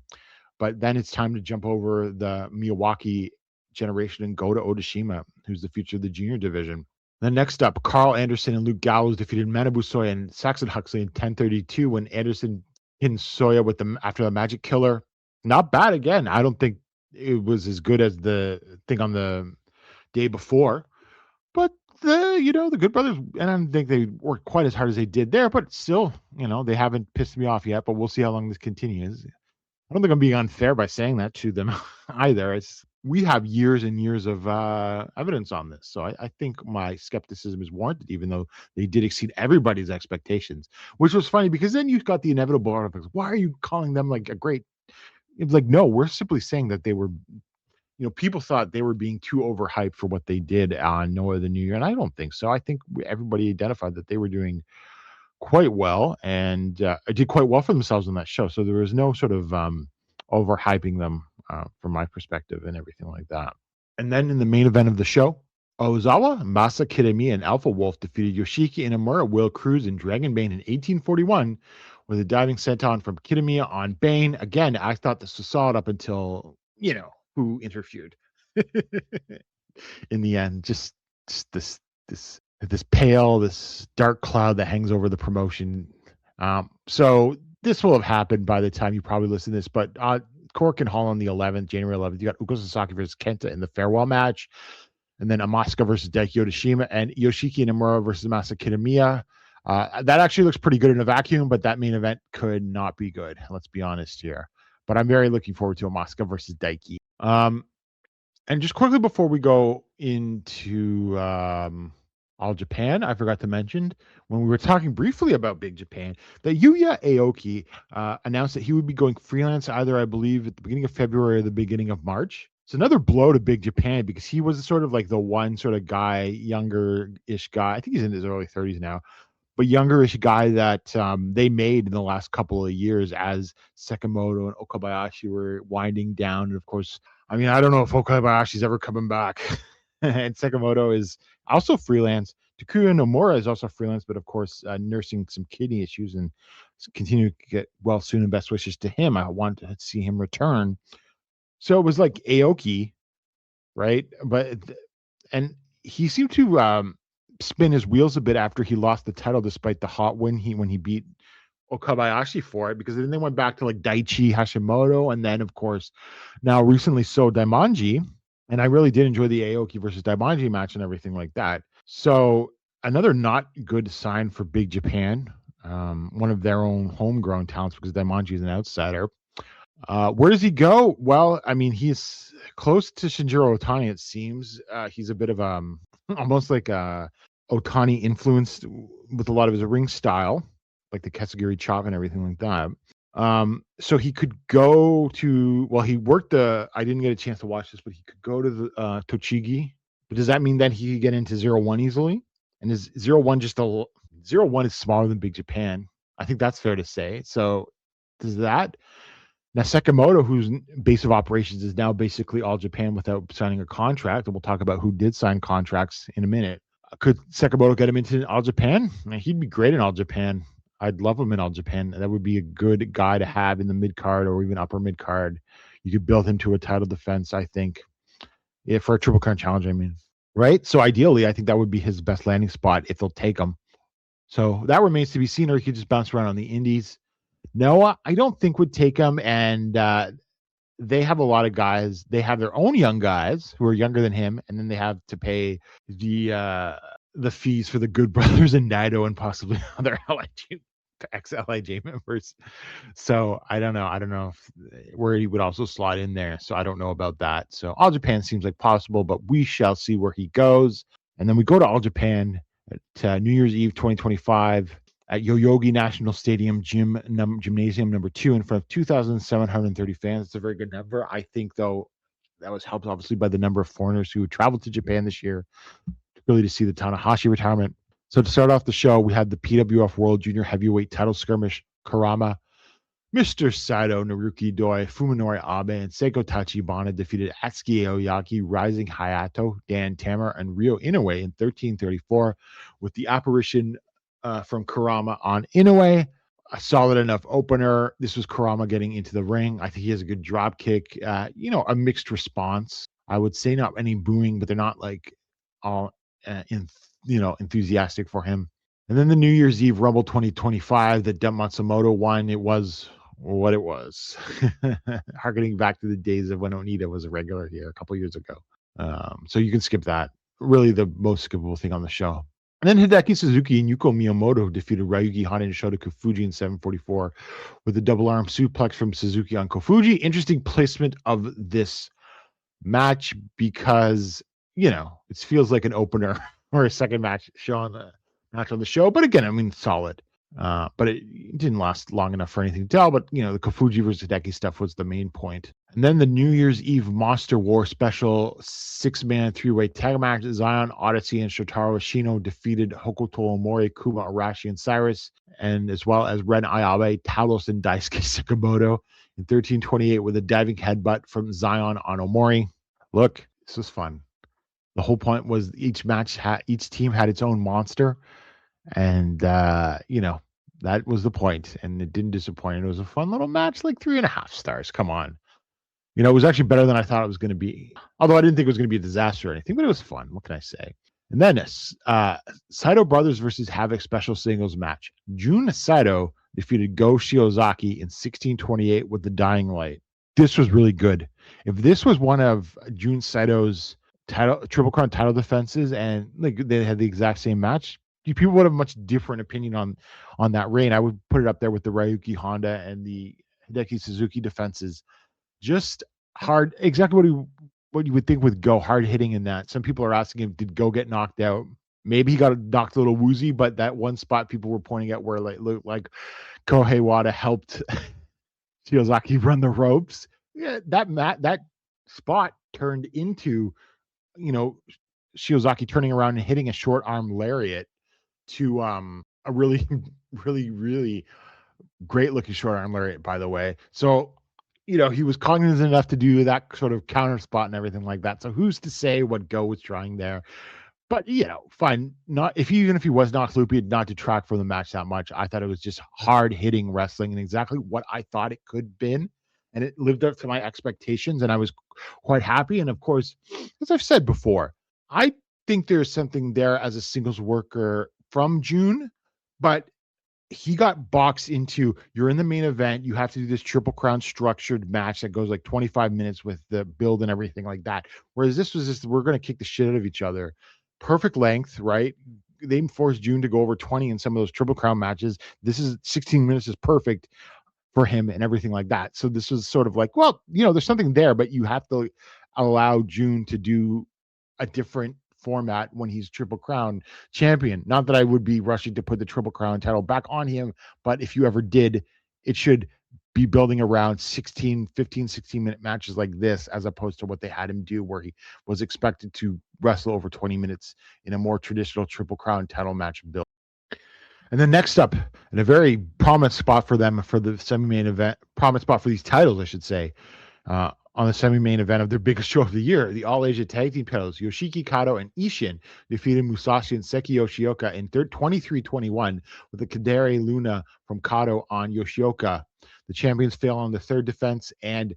but then it's time to jump over the Miyawaki generation and go to Otashima, who's the future of the junior division. Then next up, Carl Anderson and Luke Gallows defeated Manabu Soya and Saxon Huxley in 10:32 when Anderson hit Soya with after the Magic Killer. Not bad again. I don't think it was as good as the thing on the day before, but the Good Brothers, and I don't think they worked quite as hard as they did there, but still, they haven't pissed me off yet, but we'll see how long this continues. I don't think I'm being unfair by saying that to them either. We have years and years of evidence on this. So I think my skepticism is warranted, even though they did exceed everybody's expectations, which was funny because then you got the inevitable articles. Why are you calling them like a great? It's like, no, we're simply saying that they were, people thought they were being too overhyped for what they did on Noah the New Year. And I don't think so. I think everybody identified that they were doing quite well and did quite well for themselves on that show. So there was no sort of overhyping them from my perspective and everything like that. And then in the main event of the show, Ozawa, Masa Kitamiya, and Alpha Wolf defeated Yoshiki Inamura, Will Cruz, and Dragon Bane in 1841 with a diving senton from Kitamiya on Bane. Again, I thought this was solid up until, who interfered. In the end, just this pale, this dark cloud that hangs over the promotion. So this will have happened by the time you probably listen to this, but Cork and Hall on the 11th, January 11th, you got Uko Sasaki versus Kenta in the farewell match, and then Asuka versus Daiki Otashima, and Yoshiki Inamura versus Masa Kitamiya. That actually looks pretty good in a vacuum, but that main event could not be good. Let's be honest here. But I'm very looking forward to Asuka versus Daiki. And just quickly before we go into All Japan, I forgot to mention when we were talking briefly about Big Japan that Yuya Aoki announced that he would be going freelance either, I believe, at the beginning of February or the beginning of March. It's another blow to Big Japan because he was sort of like the one sort of guy, younger-ish guy. I think he's in his early 30s now, but younger-ish guy that they made in the last couple of years as Sekimoto and Okabayashi were winding down. And of course, I mean, I don't know if Okabayashi's ever coming back. And Sekimoto is also freelance, Takuya Nomura is also freelance, but of course, nursing some kidney issues and continue to get well soon. And best wishes to him. I want to see him return. So it was like Aoki, right? And he seemed to spin his wheels a bit after he lost the title, despite the hot win when he beat Okabayashi for it, because then they went back to like Daichi Hashimoto, and then of course now recently Daimonji. And I really did enjoy the Aoki versus Daimonji match and everything like that. So another not good sign for Big Japan, one of their own homegrown talents, because Daimonji is an outsider. Where does he go? Well, I mean, he's close to Shinjiro Otani, it seems. He's a bit of almost like a Otani influenced with a lot of his ring style, like the Kesagiri chop and everything like that. So he could go to, well, he worked I didn't get a chance to watch this, but he could go to the Tochigi. But does that mean that he could get into 0-1 easily? And is 0-1 just 0-1 is smaller than Big Japan? I think that's fair to say. So does that? Now, Sekimoto, whose base of operations is now basically All Japan without signing a contract, and we'll talk about who did sign contracts in a minute. Could Sekimoto get him into All Japan? I mean, he'd be great in All Japan. I'd love him in All Japan. That would be a good guy to have in the mid card or even upper mid card. You could build him to a title defense, I think. Yeah, for a Triple Crown challenge, I mean. Right? So ideally, I think that would be his best landing spot if they'll take him. So that remains to be seen, or he could just bounce around on the indies. Noah, I don't think would take him, and they have a lot of guys. They have their own young guys who are younger than him, and then they have to pay the fees for the Good Brothers and Naito and possibly other ex-LIJ members. So I don't know where he would also slot in there. So I don't know about that. So All Japan seems like possible, but we shall see where he goes. And then we go to All Japan at New Year's Eve 2025. At Yoyogi National Stadium Gymnasium number 2 in front of 2,730 fans. It's a very good number. I think, though, that was helped obviously by the number of foreigners who traveled to Japan this year, really to see the Tanahashi retirement. So to start off the show, we had the PWF World Junior Heavyweight title skirmish. Karama, Mr. Saito, Naruki Doi, Fuminori Abe, and Seiko Tachibana defeated Atsuki Aoyaki, Rising Hayato, Dan Tammer, and Ryo Inoue in 13:34, with the apparition from Karama on Inoue. A solid enough opener. This was Karama getting into the ring. I think he has a good drop kick. A mixed response. I would say not any booing, but they're not like all enthusiastic for him. And then the New Year's Eve Rumble 2025 that Dump Matsumoto won. It was what it was. Harkening back to the days of when Onita was a regular here a couple years ago. So you can skip that. Really the most skippable thing on the show. And then Hideki Suzuki and Yuko Miyamoto defeated Ryuki Hana and Shota Kofuji in 7:44 with a double arm suplex from Suzuki on Kofuji. Interesting placement of this match because, it feels like an opener or a second match on the show. But again, I mean, solid. But it didn't last long enough for anything to tell. But, the Kofuji versus Hideki stuff was the main point. And then the New Year's Eve Monster War special 6-man 3-way tag match. Zion, Odyssey, and Shotaro Ashino defeated Hokuto Omori, Kuma Arashi, and Cyrus, and as well as Ren Ayabe, Talos, and Daisuke Sakamoto in 13:28 with a diving headbutt from Zion on Omori. Look, this was fun. The whole point was each team had its own monster. And, that was the point, and it didn't disappoint. It was a fun little match, like 3.5 stars. Come on. It was actually better than I thought it was going to be. Although I didn't think it was going to be a disaster or anything, but it was fun. What can I say? And then Saito Brothers versus Havoc special singles match. Jun Saito defeated Go Shiozaki in 16:28 with the Dying Light. This was really good. If this was one of Jun Saito's Triple Crown title defenses and they had the exact same match, people would have a much different opinion on that reign. I would put it up there with the Ryuki Honda and the Hideki Suzuki defenses. Just hard, exactly what you would think with Go, hard hitting in that. Some people are asking him, did Go get knocked out? Maybe he got knocked a little woozy, but that one spot people were pointing at where like Kohei Wada helped Shiozaki run the ropes. Yeah, that spot turned into, Shiozaki turning around and hitting a short arm lariat to a really, really, really great looking short arm lariat, by the way. So, he was cognizant enough to do that sort of counter spot and everything like that. So who's to say what Go was trying there? But fine. Even if he was knocked loopy, not detract from the match that much. I thought it was just hard hitting wrestling and exactly what I thought it could have been, and it lived up to my expectations, and I was quite happy. And of course, as I've said before, I think there's something there as a singles worker from June, but he got boxed into, you're in the main event, you have to do this Triple Crown structured match that goes like 25 minutes with the build and everything like that. Whereas this was just, we're going to kick the shit out of each other. Perfect length, right? They forced June to go over 20 in some of those Triple Crown matches. This is 16 minutes is perfect for him and everything like that. So this was sort of like, well, there's something there, but you have to allow June to do a different format when he's Triple Crown champion. Not that I would be rushing to put the Triple Crown title back on him, but if you ever did, it should be building around 16 minute matches like this, as opposed to what they had him do, where he was expected to wrestle over 20 minutes in a more traditional Triple Crown title match build. And then next up, in a very prominent spot for them for the semi-main event, prominent spot for these titles, I should say, on the semi-main event of their biggest show of the year, the All-Asia Tag Team titles, Yoshiki Kato and Ishin defeated Musashi and Seki Yoshioka in 23-21 with a Kadere Luna from Kato on Yoshioka. The champions fail on the third defense, and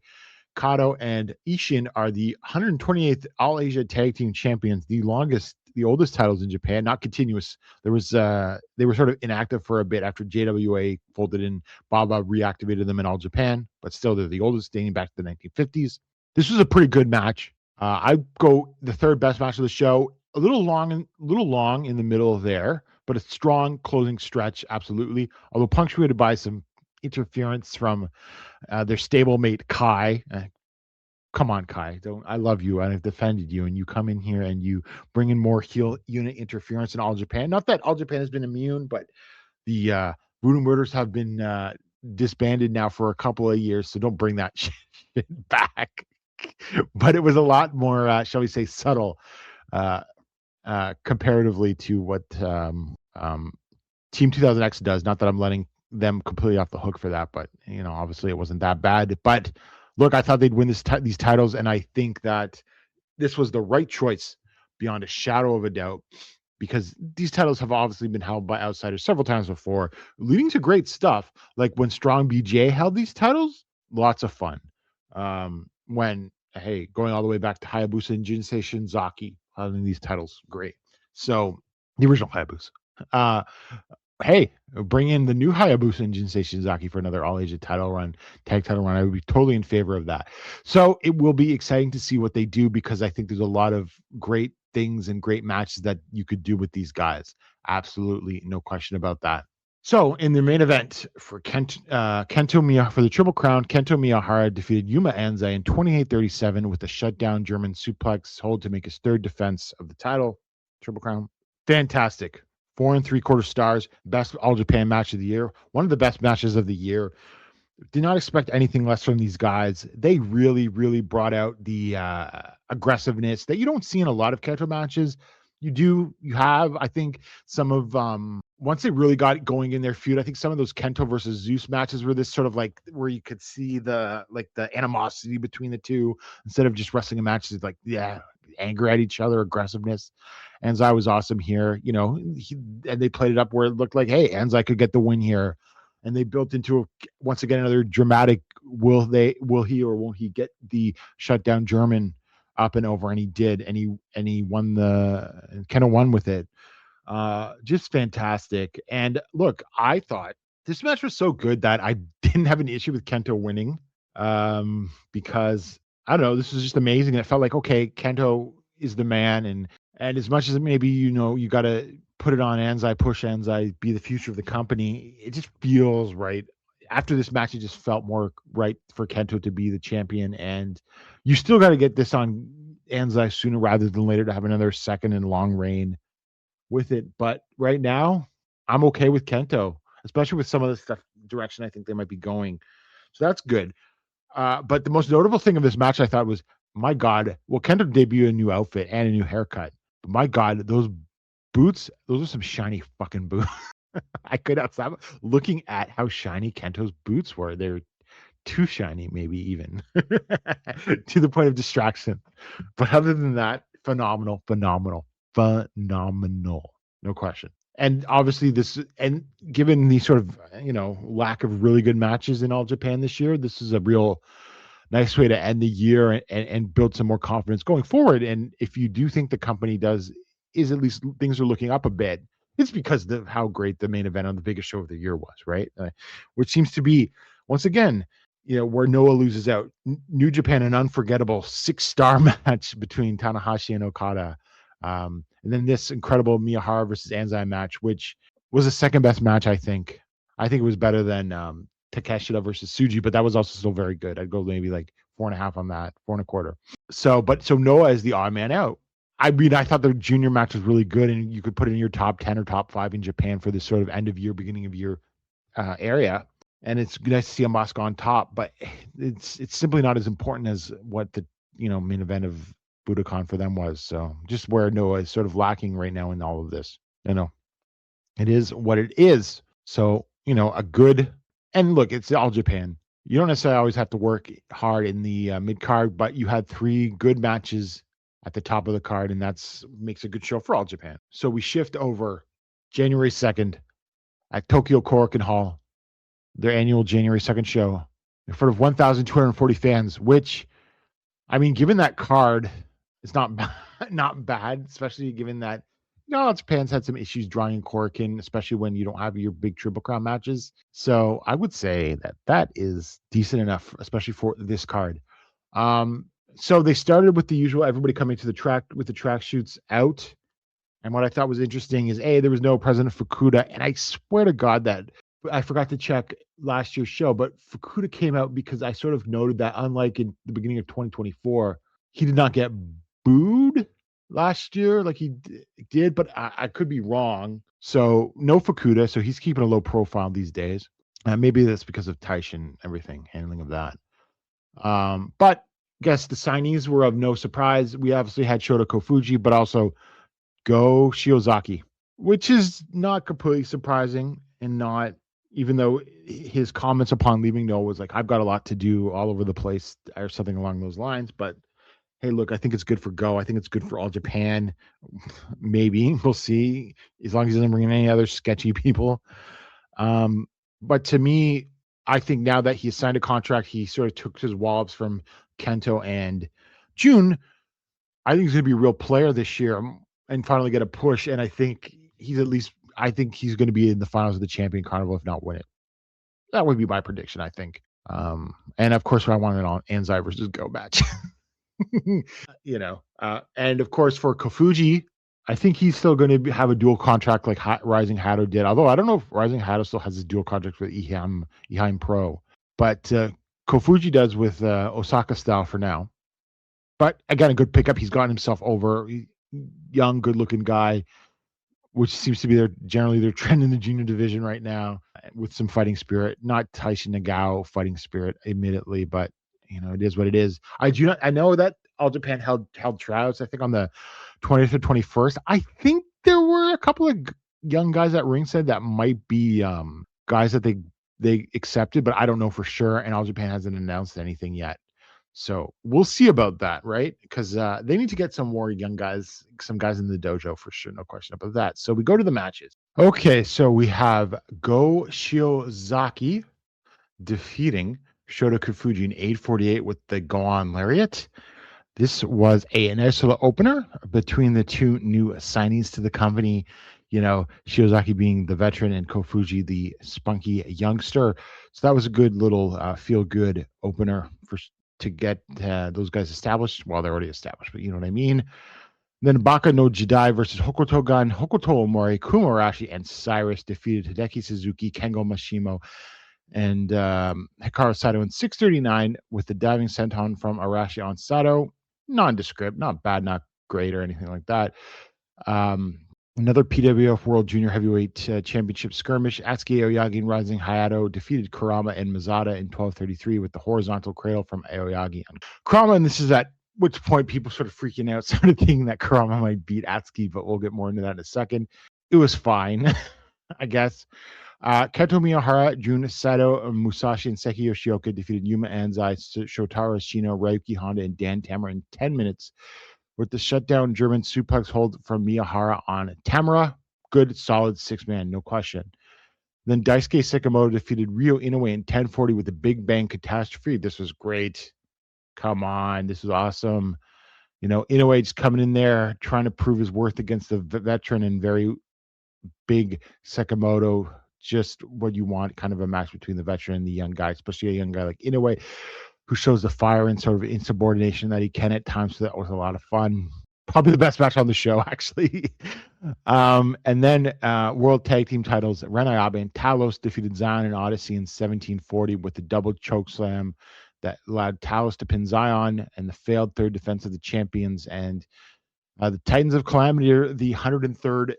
Kato and Ishin are the 128th All-Asia Tag Team champions, the oldest titles in Japan, not continuous. They were sort of inactive for a bit after JWA folded and Baba reactivated them in All Japan, but still they're the oldest, dating back to the 1950s. This was a pretty good match. I go the third best match of the show. A little long in the middle there, but a strong closing stretch, absolutely. Although punctuated by some interference from their stablemate Kai. Come on, Kai. I love you and I've defended you, and you come in here and you bring in more heel unit interference in All Japan. Not that All Japan has been immune, but the Voodoo Murders have been disbanded now for a couple of years, so don't bring that shit back. But it was a lot more, shall we say, subtle comparatively to what Team 2000X does. Not that I'm letting them completely off the hook for that, but obviously it wasn't that bad. But look, I thought they'd win these titles, and I think that this was the right choice beyond a shadow of a doubt, because these titles have obviously been held by outsiders several times before, leading to great stuff. Like when Strong BJ held these titles, lots of fun. Going all the way back to Hayabusa and Jinsei Shinzaki holding these titles, great. So the original Hayabusa. Bring in the new Hayabusa and Jinsei Shinzaki for another All-Asia tag title run. I would be totally in favor of that. So it will be exciting to see what they do, because I think there's a lot of great things and great matches that you could do with these guys. Absolutely, no question about that. So in the main event for Kento Miyahara, for the Triple Crown, Kento Miyahara defeated Yuma Anzai in 28-37 with a shutdown German suplex hold to make his third defense of the title, Triple Crown. Fantastic. 4 3/4 stars, best All Japan match of the year, one of the best matches of the year. Did not expect anything less from these guys. They really, really brought out the aggressiveness that you don't see in a lot of Kento matches. You have, I think, some of once they really got going in their feud, I think some of those Kento versus Zeus matches were this sort of like where you could see the animosity between the two, instead of just wrestling a match like anger at each other, aggressiveness. Anzai was awesome here, and they played it up where it looked like, hey, Anzai could get the win here, and they built into once again another dramatic will he or won't he get the shutdown German up and over, and he did, and he won Kento won with it. Just fantastic. And look, I thought this match was so good that I didn't have an issue with Kento winning, because I don't know, this was just amazing. It felt like, okay, Kento is the man, and as much as maybe you got to put it on Anzai, push Anzai, be the future of the company, it just feels right. After this match, it just felt more right for Kento to be the champion, and you still got to get this on Anzai sooner rather than later to have another second and long reign with it. But right now, I'm okay with Kento, especially with some of the direction I think they might be going. So that's good. But the most notable thing of this match, I thought, was, my God, Kento debuted a new outfit and a new haircut. But my God, those boots, those are some shiny fucking boots. I could not stop looking at how shiny Kento's boots were. They're too shiny, maybe even to the point of distraction. But other than that, phenomenal. phenomenal, no question. And obviously and given the sort of, lack of really good matches in All Japan this year, this is a real nice way to end the year and build some more confidence going forward. And if you do think the company is at least things are looking up a bit, it's because of how great the main event on the biggest show of the year was, right? Which seems to be, once again, where Noah loses out. New Japan, an unforgettable 6-star match between Tanahashi and Okada. And then this incredible Miyahara versus Anzai match, which was the second best match, I think. I think it was better than Takeshita versus Tsuji, but that was also still very good. I'd go maybe like 4.5 on that, 4.25. So Noah is the odd man out. I mean, I thought the junior match was really good, and you could put it in your top 10 or top 5 in Japan for this sort of end of year, beginning of year area. And it's nice to see a Moscow on top, but it's simply not as important as what the main event of Budokan for them was. So just where Noah is sort of lacking right now in all of this. It is what it is. So a good, and look, it's All Japan. You don't necessarily always have to work hard in the mid card, but you had 3 good matches at the top of the card, and that's makes a good show for All Japan. So we shift over January 2nd at Tokyo Korakuen Hall, their annual January 2nd show, in front of 1,240 fans, which, I mean, given that card, it's not bad, especially given that Japan's had some issues drawing in Korakuen, especially when you don't have your big Triple Crown matches. So I would say that is decent enough, especially for this card. So they started with the usual, everybody coming to the track with the track shoots out. And what I thought was interesting is, there was no President Fukuda. And I swear to God that I forgot to check last year's show, but Fukuda came out because I sort of noted that unlike in the beginning of 2024, he did not get booed last year like he did, but I could be wrong. So no Fukuda. So he's keeping a low profile these days. Maybe that's because of Taishi and everything, handling of that. But I guess the signees were of no surprise. We obviously had Shota Kofuji, but also Go Shiozaki, which is not completely surprising, and not, even though his comments upon leaving Noah was like, I've got a lot to do all over the place or something along those lines. But hey, look, I think it's good for Go. I think it's good for All Japan. Maybe we'll see, as long as he doesn't bring in any other sketchy people. But to me, I think now that he signed a contract, he sort of took his wallops from Kento and June. I think he's going to be a real player this year and finally get a push. And I think he's going to be in the finals of the Champion Carnival, if not win it. That would be my prediction, I think. And of course, I wanted on Anzai versus Go match. And of course for Kofuji, I think he's still going to have a dual contract like Rising Hado did. Although I don't know if Rising Hado still has a dual contract with Eheim Pro, but Kofuji does with Osaka Style for now. But again, a good pickup. He's gotten himself over. Young, good-looking guy, which seems to be generally their trend in the junior division right now, with some fighting spirit. Not Taishi Nagao fighting spirit, admittedly, but it is what it is. I know that All Japan held tryouts, I think, on the 20th or 21st. I think there were a couple of young guys at ringside that might be guys that they accepted, but I don't know for sure. And All Japan hasn't announced anything yet. So we'll see about that, right? Because they need to get some more young guys, some guys in the dojo for sure. No question about that. So we go to the matches. Okay, so we have Go Shiozaki defeating Shota Kofuji in 8:48 with the Gohan Lariat. This was an excellent opener between the two new signees to the company. Shiozaki being the veteran and Kofuji the spunky youngster. So that was a good little feel-good opener to get those guys established. Well, they're already established, but you know what I mean. Then Baka no Jidai versus Hokuto Gun, Hokuto Omori, Kumarashi, and Cyrus defeated Hideki Suzuki, Kengo Mashimo, and Hikaru Sato in 6:39 with the diving senton from Arashi on Sato. Nondescript, not bad, not great or anything like that. Another PWF World Junior Heavyweight Championship skirmish. Atsuki Aoyagi and Rising Hayato defeated Kurama and Mazada in 12:33 with the horizontal cradle from Aoyagi. Kurama, and this is at which point people sort of freaking out, sort of thinking that Kurama might beat Atsuki, but we'll get more into that in a second. It was fine, I guess. Kento Miyahara, Jun Sato, Musashi, and Seki Yoshioka defeated Yuma Anzai, Shotaro Shino, Ryuki Honda, and Dan Tamura in 10 minutes with the shutdown German suplex hold from Miyahara on Tamura. Good, solid 6-man, no question. Then Daisuke Sekimoto defeated Ryo Inoue in 1040 with a Big Bang Catastrophe. This was great. Come on, this was awesome. Inoue just coming in there, trying to prove his worth against the veteran and very big Sekimoto. Just what you want, kind of a match between the veteran and the young guy, especially a young guy like Inoue, who shows the fire and sort of insubordination that he can at times. So that was a lot of fun. Probably the best match on the show, actually. And then World Tag Team titles, Ren Ayabe and Talos defeated Zion and Odyssey in 1740 with the double choke slam that allowed Talos to pin Zion and the failed third defense of the champions. And the Titans of Calamity are the 103rd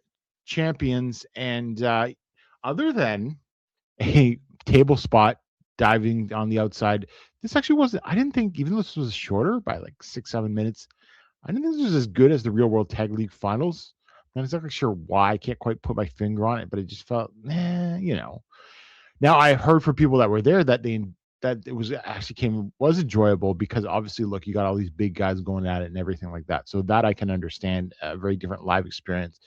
champions. And other than a table spot diving on the outside, this actually wasn't, I didn't think, even though this was shorter by like 6-7 minutes, I didn't think this was as good as the Real World Tag League finals. I'm not exactly sure why. I can't quite put my finger on it, but it just felt, Now I heard from people that were there that it was actually was enjoyable because obviously, look, you got all these big guys going at it and everything like that. So that I can understand, a very different live experience.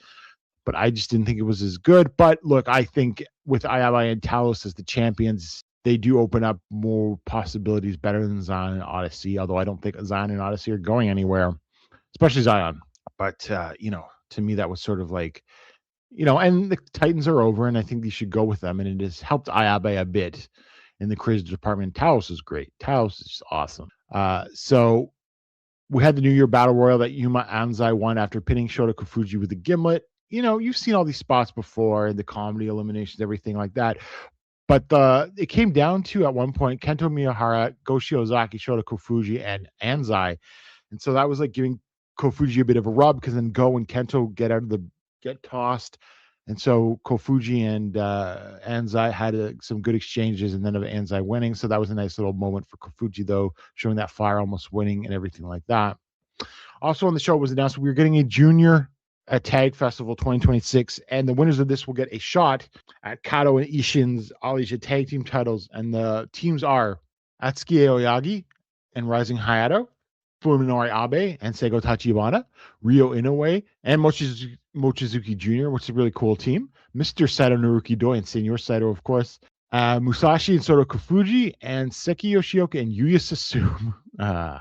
But I just didn't think it was as good. But look, I think with Ayabe and Talos as the champions, they do open up more possibilities better than Zion and Odyssey, although I don't think Zion and Odyssey are going anywhere, especially Zion. But, to me, that was sort of like, and the Titans are over, and I think they should go with them. And it has helped Ayabe a bit in the creative department. Talos is great. Talos is just awesome. So we had the New Year Battle Royal that Yuma Anzai won after pinning Shota Kofuji with a gimlet. You've seen all these spots before, the comedy eliminations, everything like that. But it came down to, at one point, Kento Miyahara, Goshi Ozaki, Shota Kofuji, and Anzai. And so that was like giving Kofuji a bit of a rub, because then Go and Kento get tossed. And so Kofuji and Anzai had some good exchanges, and then of Anzai winning. So that was a nice little moment for Kofuji, though, showing that fire almost winning and everything like that. Also on the show was announced we were getting a junior Tag Festival 2026, and the winners of this will get a shot at Kato and Ishin's All Asia Tag Team titles. And the teams are Atsuki Aoyagi and Rising Hayato, Fuminori Abe and Seigo Tachibana, Ryo Inoue, and Mochizuki Jr., which is a really cool team. Mr. Saito Naruki Doi and Senior Saito, of course. Musashi and Soto Kofuji, and Seki Yoshioka and Yuya Susumu.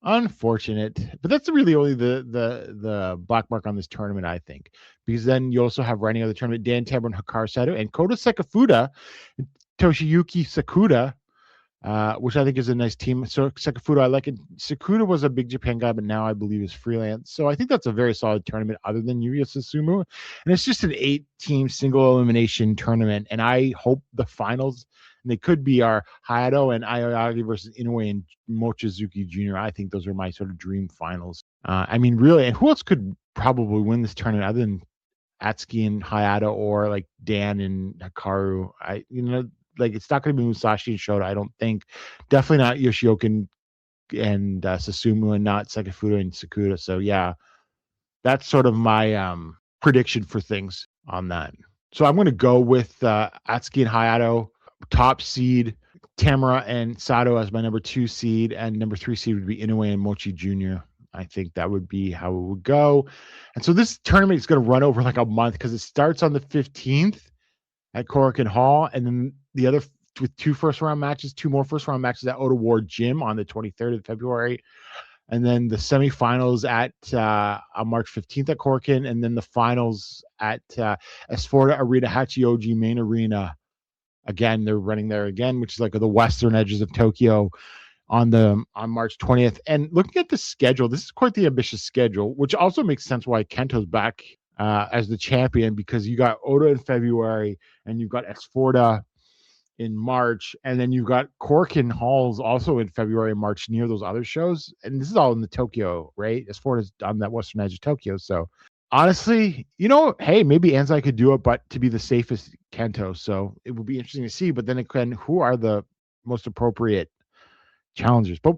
Unfortunate, but that's really only the black mark on this tournament, I think, because then you also have running of the tournament Dan Tabor and Hikaru Saito and Kota Sekafuda and Toshiyuki Sakuda, which I think is a nice team. So Sekafuda, I like it. Sakuda was a Big Japan guy, but now I believe is freelance. So I think that's a very solid tournament other than Yuya Susumu. And it's just an 8-team single elimination tournament. And I hope the finals, and they could be our Hayato and Aoyagi versus Inoue and Mochizuki Jr. I think those are my sort of dream finals. Really, and who else could probably win this tournament other than Atsuki and Hayato, or like Dan and Hikaru? It's not going to be Musashi and Shota, I don't think. Definitely not Yoshioka and Susumu, and not Sekafuda and Sakuda. So yeah, that's sort of my prediction for things on that. So I'm going to go with Atsuki and Hayato, top seed, Tamura and Sato as my number 2 seed, and number 3 seed would be Inoue and Mochi Jr. I think that would be how it would go. And so this tournament is going to run over like a month, because it starts on the 15th at Korakuen Hall, and then the other with 2 first-round matches, 2 more first-round matches at Oda Ward Gym on the 23rd of February, and then the semifinals at on March 15th at Korakuen, and then the finals at Esforda Arena Hachioji Main Arena. Again, they're running there again, which is like the western edges of Tokyo, on March 20th. And looking at the schedule, this is quite the ambitious schedule, which also makes sense why Kento's back as the champion, because you got Oda in February, and you've got Esforda in March, and then you've got Korakuen Halls also in February and March near those other shows. And this is all in the Tokyo, right? Esforda's on that western edge of Tokyo. So honestly, hey, maybe Anzai could do it, but to be the safest, Kento. So it would be interesting to see. But then again, who are the most appropriate challengers? But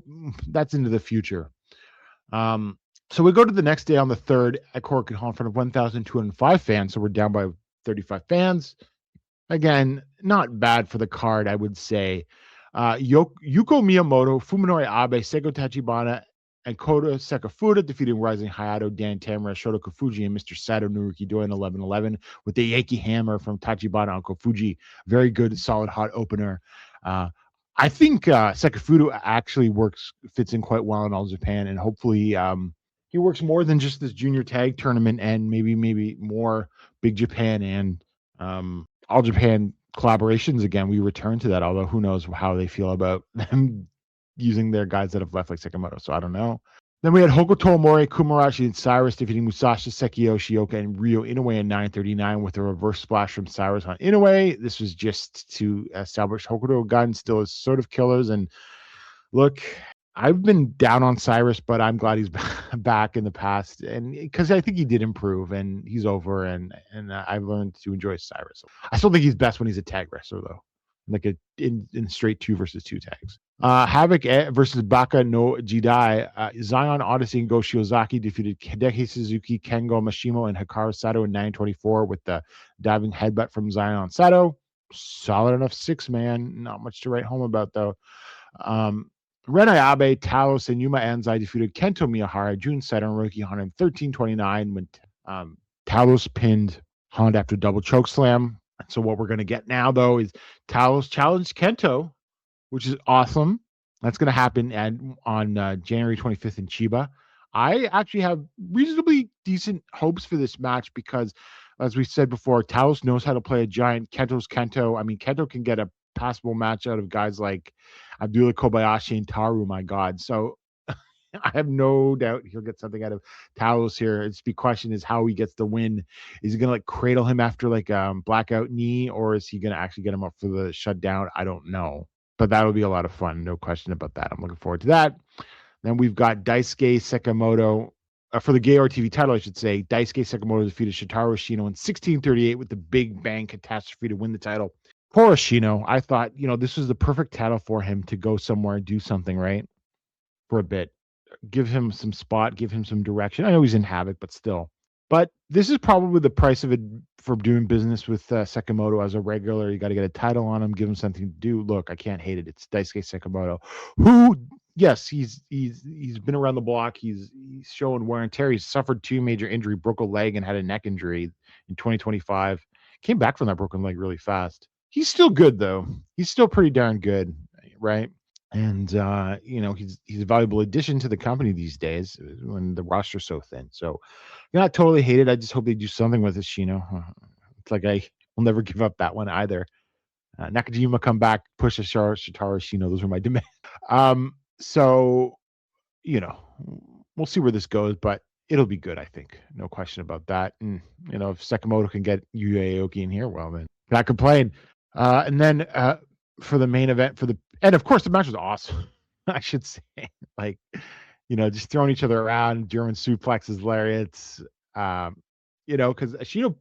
that's into the future. So we go to the next day on the 3rd at Korakuen Hall in front of 1,205 fans. So we're down by 35 fans. Again, not bad for the card, I would say. Yuko Miyamoto, Fuminori Abe, Seigo Tachibana, And Kota Sekafuda defeated Rising Hayato, Dan Tamura, Shoto Kofuji, and Mr. Sato Naruki Doi in 11-11 with the Yankee Hammer from Tachibana on Kofuji. Very good, solid, hot opener. I think Sekafuda actually fits in quite well in All Japan, and hopefully he works more than just this junior tag tournament and maybe more Big Japan and All Japan collaborations again. We return to that, although who knows how they feel about them using their guys that have left like Sakamoto. So I don't know. Then we had Hokuto Mori, Kumarashi, and Cyrus defeating Musashi, Sekio, Shioka, and Ryo Inoue in 9:39 with a reverse splash from Cyrus on Inoue. This was just to establish Hokuto Gun still as sort of killers. And look, I've been down on Cyrus, but I'm glad he's back in the past, and because I think he did improve, and he's over, and I've learned to enjoy Cyrus. I still think he's best when he's a tag wrestler, though, like in straight 2-versus-2 tags. Havoc versus Baka no Jidai. Zion Odyssey and Go Shiozaki defeated Hideki Suzuki, Kengo Mashimo, and Hikaru Sato in 9:24 with the diving headbutt from Zion Sato. Solid enough 6-man. Not much to write home about, though. Ren Ayabe, Talos, and Yuma Anzai defeated Kento Miyahara, Jun Saito, and Roki Honda in 13:29 when Talos pinned Honda after double choke slam. So what we're going to get now, though, is Talos challenged Kento, which is awesome. That's going to happen on January 25th in Chiba. I actually have reasonably decent hopes for this match because, as we said before, Talos knows how to play a giant. Kento's Kento. I mean, Kento can get a passable match out of guys like Abdullah Kobayashi and Taru, my God. So I have no doubt he'll get something out of Talos here. It's the question is how he gets the win. Is he going to like cradle him after like blackout knee, or is he going to actually get him up for the shutdown? I don't know. But that'll be a lot of fun. No question about that. I'm looking forward to that. Then we've got Daisuke Sekimoto for the Gay RTV title, I should say. Daisuke Sekimoto defeated Shitaro Ashino in 16:38 with the Big Bang Catastrophe to win the title. Poor Ashino, I thought, this was the perfect title for him to go somewhere and do something, right? For a bit. Give him some spot, give him some direction. I know he's in Havoc, but still. But this is probably the price of it for doing business with Sekimoto as a regular. You got to get a title on him, give him something to do. Look, I can't hate it. It's Daisuke Sekimoto, who, yes, he's been around the block. He's showing wear and tear. He's suffered 2 major injury, broke a leg and had a neck injury in 2025. Came back from that broken leg really fast. He's still good though. He's still pretty darn good, right? And he's a valuable addition to the company these days when the roster's so thin. So you're not totally hated. I just hope they do something with Ashino. It's like I will never give up that one either. Nakajima come back, push Shitaro Ashino. Those are my demands. So we'll see where this goes, but it'll be good, I think. No question about that. And if Sekimoto can get Yuya Aoki in here, well then not complain. And then for the main event and of course the match was awesome. I should say, just throwing each other around, German suplexes, lariats, because Ashino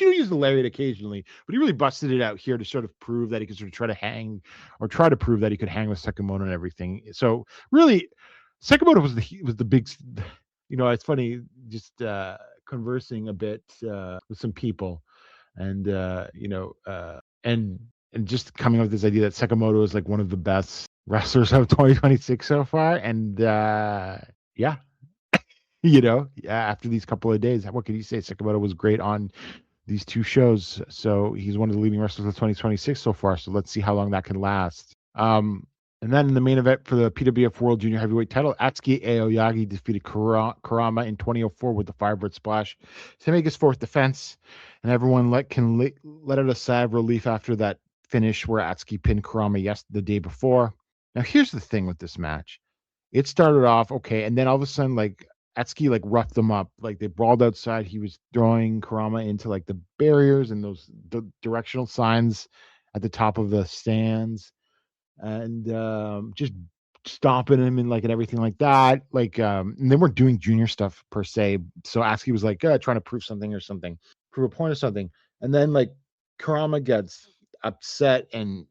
used the lariat occasionally, but he really busted it out here to sort of prove that he could sort of try to prove that he could hang with Sekimoto and everything. So really, Sekimoto was the big, it's funny just conversing a bit with some people and and just coming up with this idea that Sekimoto is like one of the best wrestlers of 2026 so far. And after these couple of days, what could you say? Sekimoto was great on these 2 shows. So he's one of the leading wrestlers of 2026 so far. So let's see how long that can last. And then in the main event for the PWF World Junior Heavyweight title, Atsuki Aoyagi defeated Kurama in 2004 with the Firebird Splash to make his 4th defense. And everyone can let out a sigh of relief after that finish where Atsuki pinned Kurama the day before. Now, here's the thing with this match. It started off okay, and then all of a sudden, Atsuki roughed them up. They brawled outside. He was throwing Kurama into the barriers and the directional signs at the top of the stands. And just stomping him and everything like that. And they weren't doing junior stuff per se. So Atsuki was trying to prove something or something, prove a point or something. And then Kurama gets upset and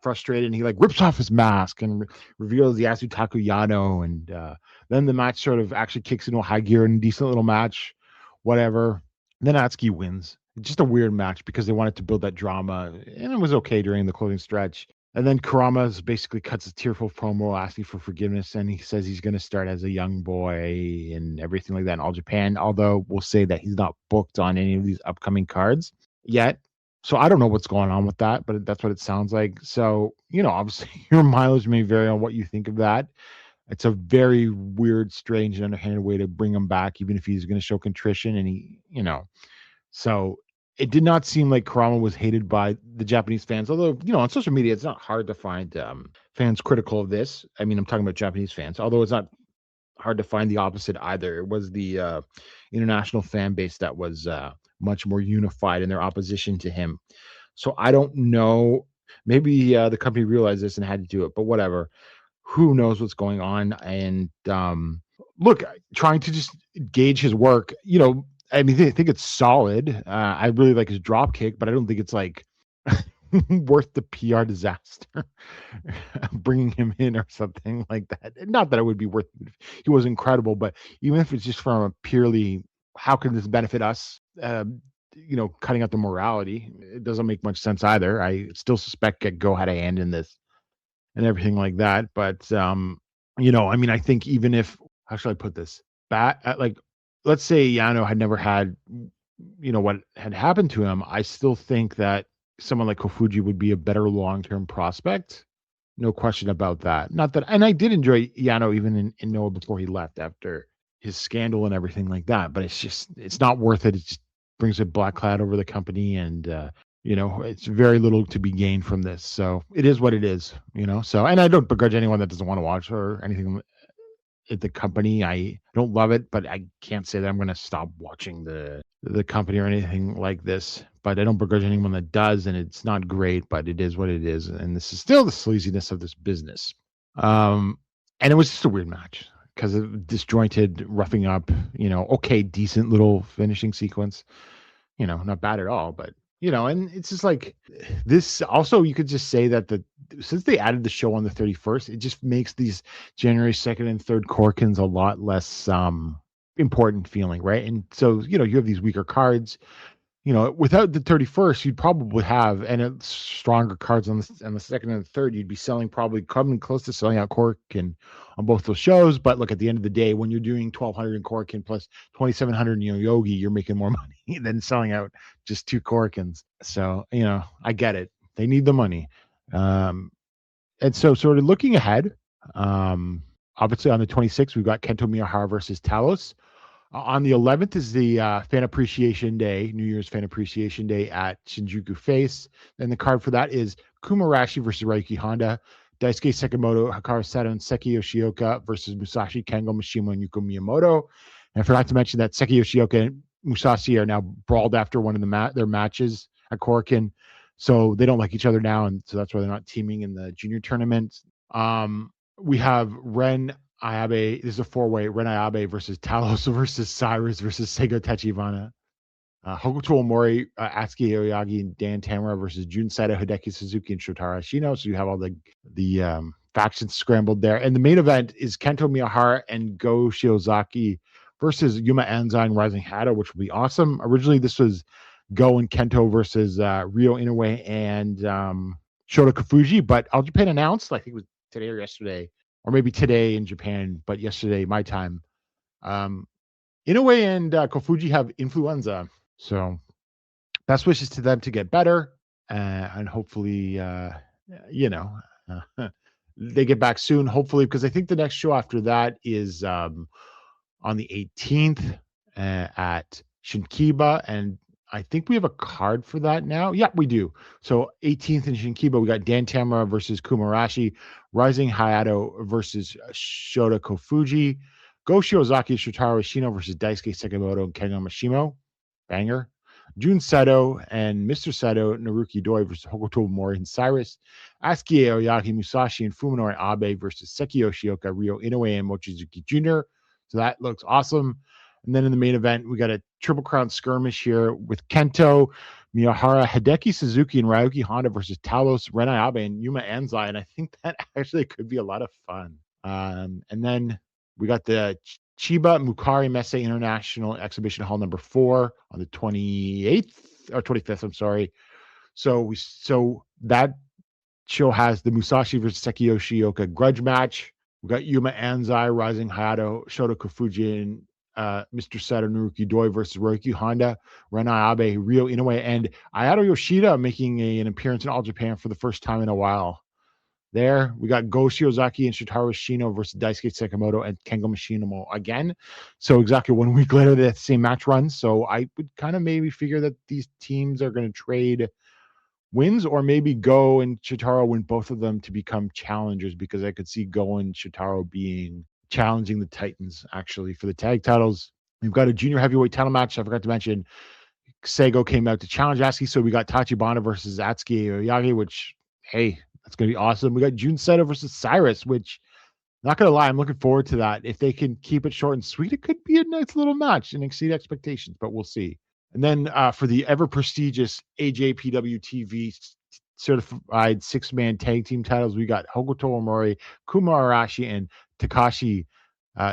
frustrated, and he rips off his mask and reveals the Asutaku Yano. And then the match sort of actually kicks into a high gear and a decent little match, whatever. And then Atsuki wins. It's just a weird match because they wanted to build that drama, and it was okay during the closing stretch. And then Karama basically cuts a tearful promo asking for forgiveness, and he says he's going to start as a young boy and everything like that in All Japan, although we'll say that he's not booked on any of these upcoming cards yet. So I don't know what's going on with that, but that's what it sounds like. So, obviously your mileage may vary on what you think of that. It's a very weird, strange, and underhanded way to bring him back, even if he's going to show contrition and so it did not seem like Karama was hated by the Japanese fans, although, on social media, it's not hard to find fans critical of this. I mean, I'm talking about Japanese fans, although it's not hard to find the opposite either. It was the international fan base that was much more unified in their opposition to him. So I don't know. Maybe the company realized this and had to do it, but whatever. Who knows what's going on? And look, trying to just gauge his work, I mean, I think it's solid. I really like his drop kick, but I don't think it's like worth the PR disaster bringing him in or something like that. Not that it would be worth it if he was incredible, but even if it's just from a purely, how can this benefit us? Cutting out the morality, it doesn't make much sense either. I still suspect Go had a hand in this and everything like that. But, I mean, I think even if, how should I put this? Let's say Yano had never had, what had happened to him, I still think that someone like Kofuji would be a better long-term prospect. No question about that. Not that, and I did enjoy Yano even in Noah before he left after his scandal and everything like that, but it's not worth it. It just brings a black cloud over the company, and it's very little to be gained from this. So it is what it is, so, and I don't begrudge anyone that doesn't want to watch or anything at the company. I don't love it, but I can't say that I'm going to stop watching the company or anything like this. But I don't begrudge anyone that does, and it's not great, but it is what it is. And this is still the sleaziness of this business. And it was just a weird match because of disjointed roughing up. Okay, decent little finishing sequence. Not bad at all, but and it's just like this. Also, you could just say that since they added the show on the 31st, it just makes these January 2nd and 3rd Corkins a lot less important feeling, right? And so, you have these weaker cards. Without the 31st, you'd probably have stronger cards on the 2nd and the 3rd. You'd be probably coming close to selling out Corkin on both those shows. But look, at the end of the day, when you're doing 1,200 in Corkin plus 2,700 in Yogi, you're making more money than selling out just 2 Corkins. So, I get it. They need the money. And so sort of looking ahead, obviously on the 26th, we've got Kento Miyahara versus Talos. On the 11th is the Fan Appreciation Day, New Year's Fan Appreciation Day at Shinjuku Face. Then the card for that is Kumarashi versus Ryuki Honda, Daisuke Sekimoto, Hikaru Sato, and Seki Yoshioka versus Musashi, Kengo Mishima, and Yuko Miyamoto. And I forgot to mention that Seki Yoshioka and Musashi are now brawled after one of their matches at Korakuen. So they don't like each other now, and so that's why they're not teaming in the junior tournament. We have Ren Ayabe. This is a 4-way. Ren Ayabe versus Talos versus Cyrus versus Seigo Tachibana. Hokuto Omori, Atsuki Aoyagi, and Dan Tamura versus Jun Saito, Hideki Suzuki, and Shotaro Ashino. So you have all the factions scrambled there. And the main event is Kento Miyahara and Go Shiozaki versus Yuma Anzai and Rising Hado, which will be awesome. Originally, this was Go and Kento versus Ryo Inoue and Shota Kafuji, but All Japan announced, I think it was today or yesterday, or maybe today in Japan, but yesterday my time, Inoue and Kofuji have influenza. So best wishes to them to get better, and hopefully, they get back soon, hopefully, because I think the next show after that is on the 18th at Shinkiba, and I think we have a card for that now. Yeah, we do. So 18th in Shinkiba, we got Dan Tamura versus Kumarashi, Rising Hayato versus Shota Kofuji, Go Shiozaki, Shotaro Ashino versus Daisuke Sekimoto and Kengo Mishimo. Banger. Jun Sato and Mr. Sato, Naruki Doi versus Hokuto Mori and Cyrus. Atsuki Aoyagi, Musashi, and Fuminori Abe versus Seki Yoshioka, Ryo Inoue, and Mochizuki Jr. So that looks awesome. And then in the main event, we got a Triple Crown skirmish here with Kento, Miyahara, Hideki Suzuki, and Ryuki Honda versus Talos, Ren Ayabe, and Yuma Anzai. And I think that actually could be a lot of fun. And then we got the Chiba Mukari Messe International Exhibition Hall number 4 on the 28th or 25th. I'm sorry. So that show has the Musashi versus Seki Yoshioka grudge match. We got Yuma Anzai, Rising Hayato, Shota Kofuji, and Mr. Sato Naruki Doi versus Roiki Honda, Rena Abe, Ryo Inoue, and Ayato Yoshida making an appearance in All Japan for the first time in a while. There, we got Go Shiozaki and Shotaro Shino versus Daisuke Sekimoto and Kengo Machinimo again. So exactly 1 week later, the same match runs. So I would kind of maybe figure that these teams are going to trade wins, or maybe Go and Shotaro win both of them to become challengers, because I could see Go and Shotaro challenging the Titans actually for the tag titles. We've got a junior heavyweight title match. I forgot to mention Seigo came out to challenge Asuki. So we got Tachibana versus Atsuki Oyagi, which, hey, that's going to be awesome. We got Jun Seto versus Cyrus, which, not going to lie, I'm looking forward to that. If they can keep it short and sweet, it could be a nice little match and exceed expectations, but we'll see. And then for the ever prestigious AJPW TV certified 6-man tag team titles, we got Hokuto Omori, Kuma Arashi, and Takashi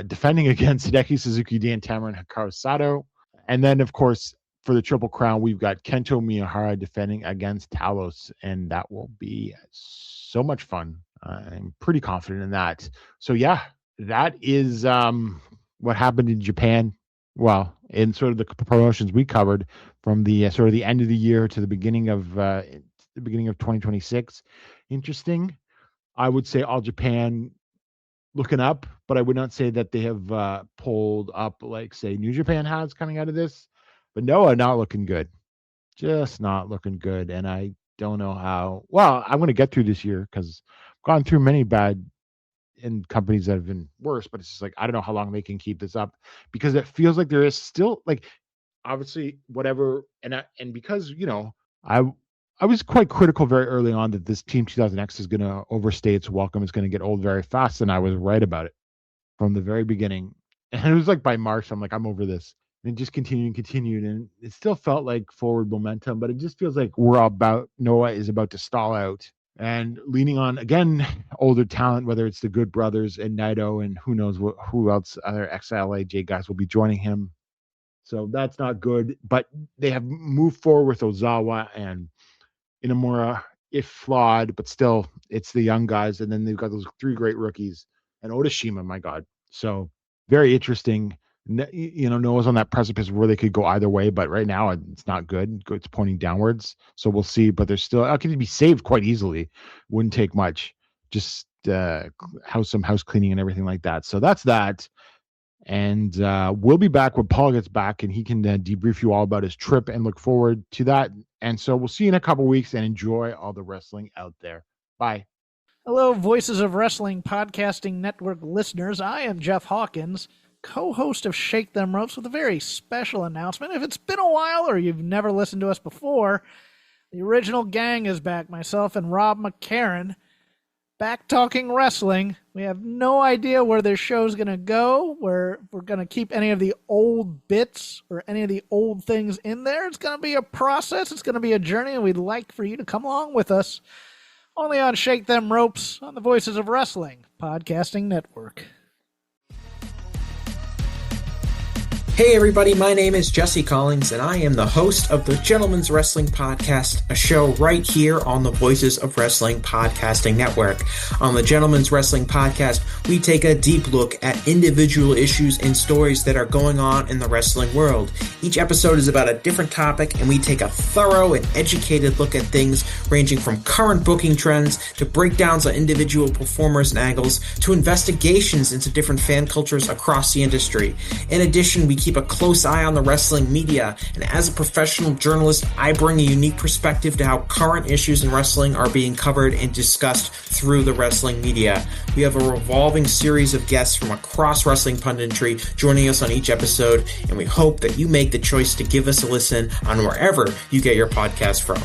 defending against Hideki Suzuki, Dan Tamura, and Hikaru Sato. And then, of course, for the Triple Crown, we've got Kento Miyahara defending against Talos, and that will be so much fun. I'm pretty confident in that. So, yeah, that is what happened in Japan. Well, in sort of the promotions we covered from the sort of the end of the year to the beginning of 2026. Interesting. I would say All Japan looking up, but I would not say that they have pulled up like, say, New Japan has coming out of this. But Noah, not looking good. Just not looking good. And I don't know how. Well, I'm going to get through this year because I've gone through many bad in companies that have been worse, but it's just like, I don't know how long they can keep this up, because it feels like there is still, like, obviously whatever. And because, you know, I was quite critical very early on that this Team 2000X is going to overstay its welcome. It's going to get old very fast. And I was right about it from the very beginning. And it was like by March, I'm like, I'm over this. And just continued. And it still felt like forward momentum, but it just feels like Noah is about to stall out and leaning on, again, older talent, whether it's the Good Brothers and Naito and who knows who else, other XLAJ guys will be joining him. So that's not good, but they have moved forward with Ozawa and Inamura, if flawed, but still it's the young guys. And then they've got those 3 great rookies and Odashima, my God. So very interesting. You know, Noah's on that precipice where they could go either way, but right now it's not good. It's pointing downwards. So we'll see, but there's still, it can be saved quite easily. Wouldn't take much. Just some house cleaning and everything like that. So that's that. And we'll be back when Paul gets back, and he can debrief you all about his trip and look forward to that. And so we'll see you in a couple weeks, and enjoy all the wrestling out there. Bye. Hello, Voices of Wrestling Podcasting Network listeners. I am Jeff Hawkins, co-host of Shake Them Ropes, with a very special announcement. If it's been a while or you've never listened to us before, the original gang is back. Myself and Rob McCarran, back talking wrestling. We have no idea where this show's going to go, where we're going to keep any of the old bits or any of the old things in there. It's going to be a process. It's going to be a journey, and we'd like for you to come along with us. Only on Shake Them Ropes on the Voices of Wrestling Podcasting Network. Hey everybody, my name is Jesse Collins, and I am the host of the Gentleman's Wrestling Podcast, a show right here on the Voices of Wrestling Podcasting Network. On the Gentleman's Wrestling Podcast, we take a deep look at individual issues and stories that are going on in the wrestling world. Each episode is about a different topic, and we take a thorough and educated look at things ranging from current booking trends to breakdowns on individual performers and angles to investigations into different fan cultures across the industry. In addition, we keep a close eye on the wrestling media, and as a professional journalist, I bring a unique perspective to how current issues in wrestling are being covered and discussed through the wrestling media. We have a revolving series of guests from across wrestling punditry joining us on each episode, and we hope that you make the choice to give us a listen on wherever you get your podcast from.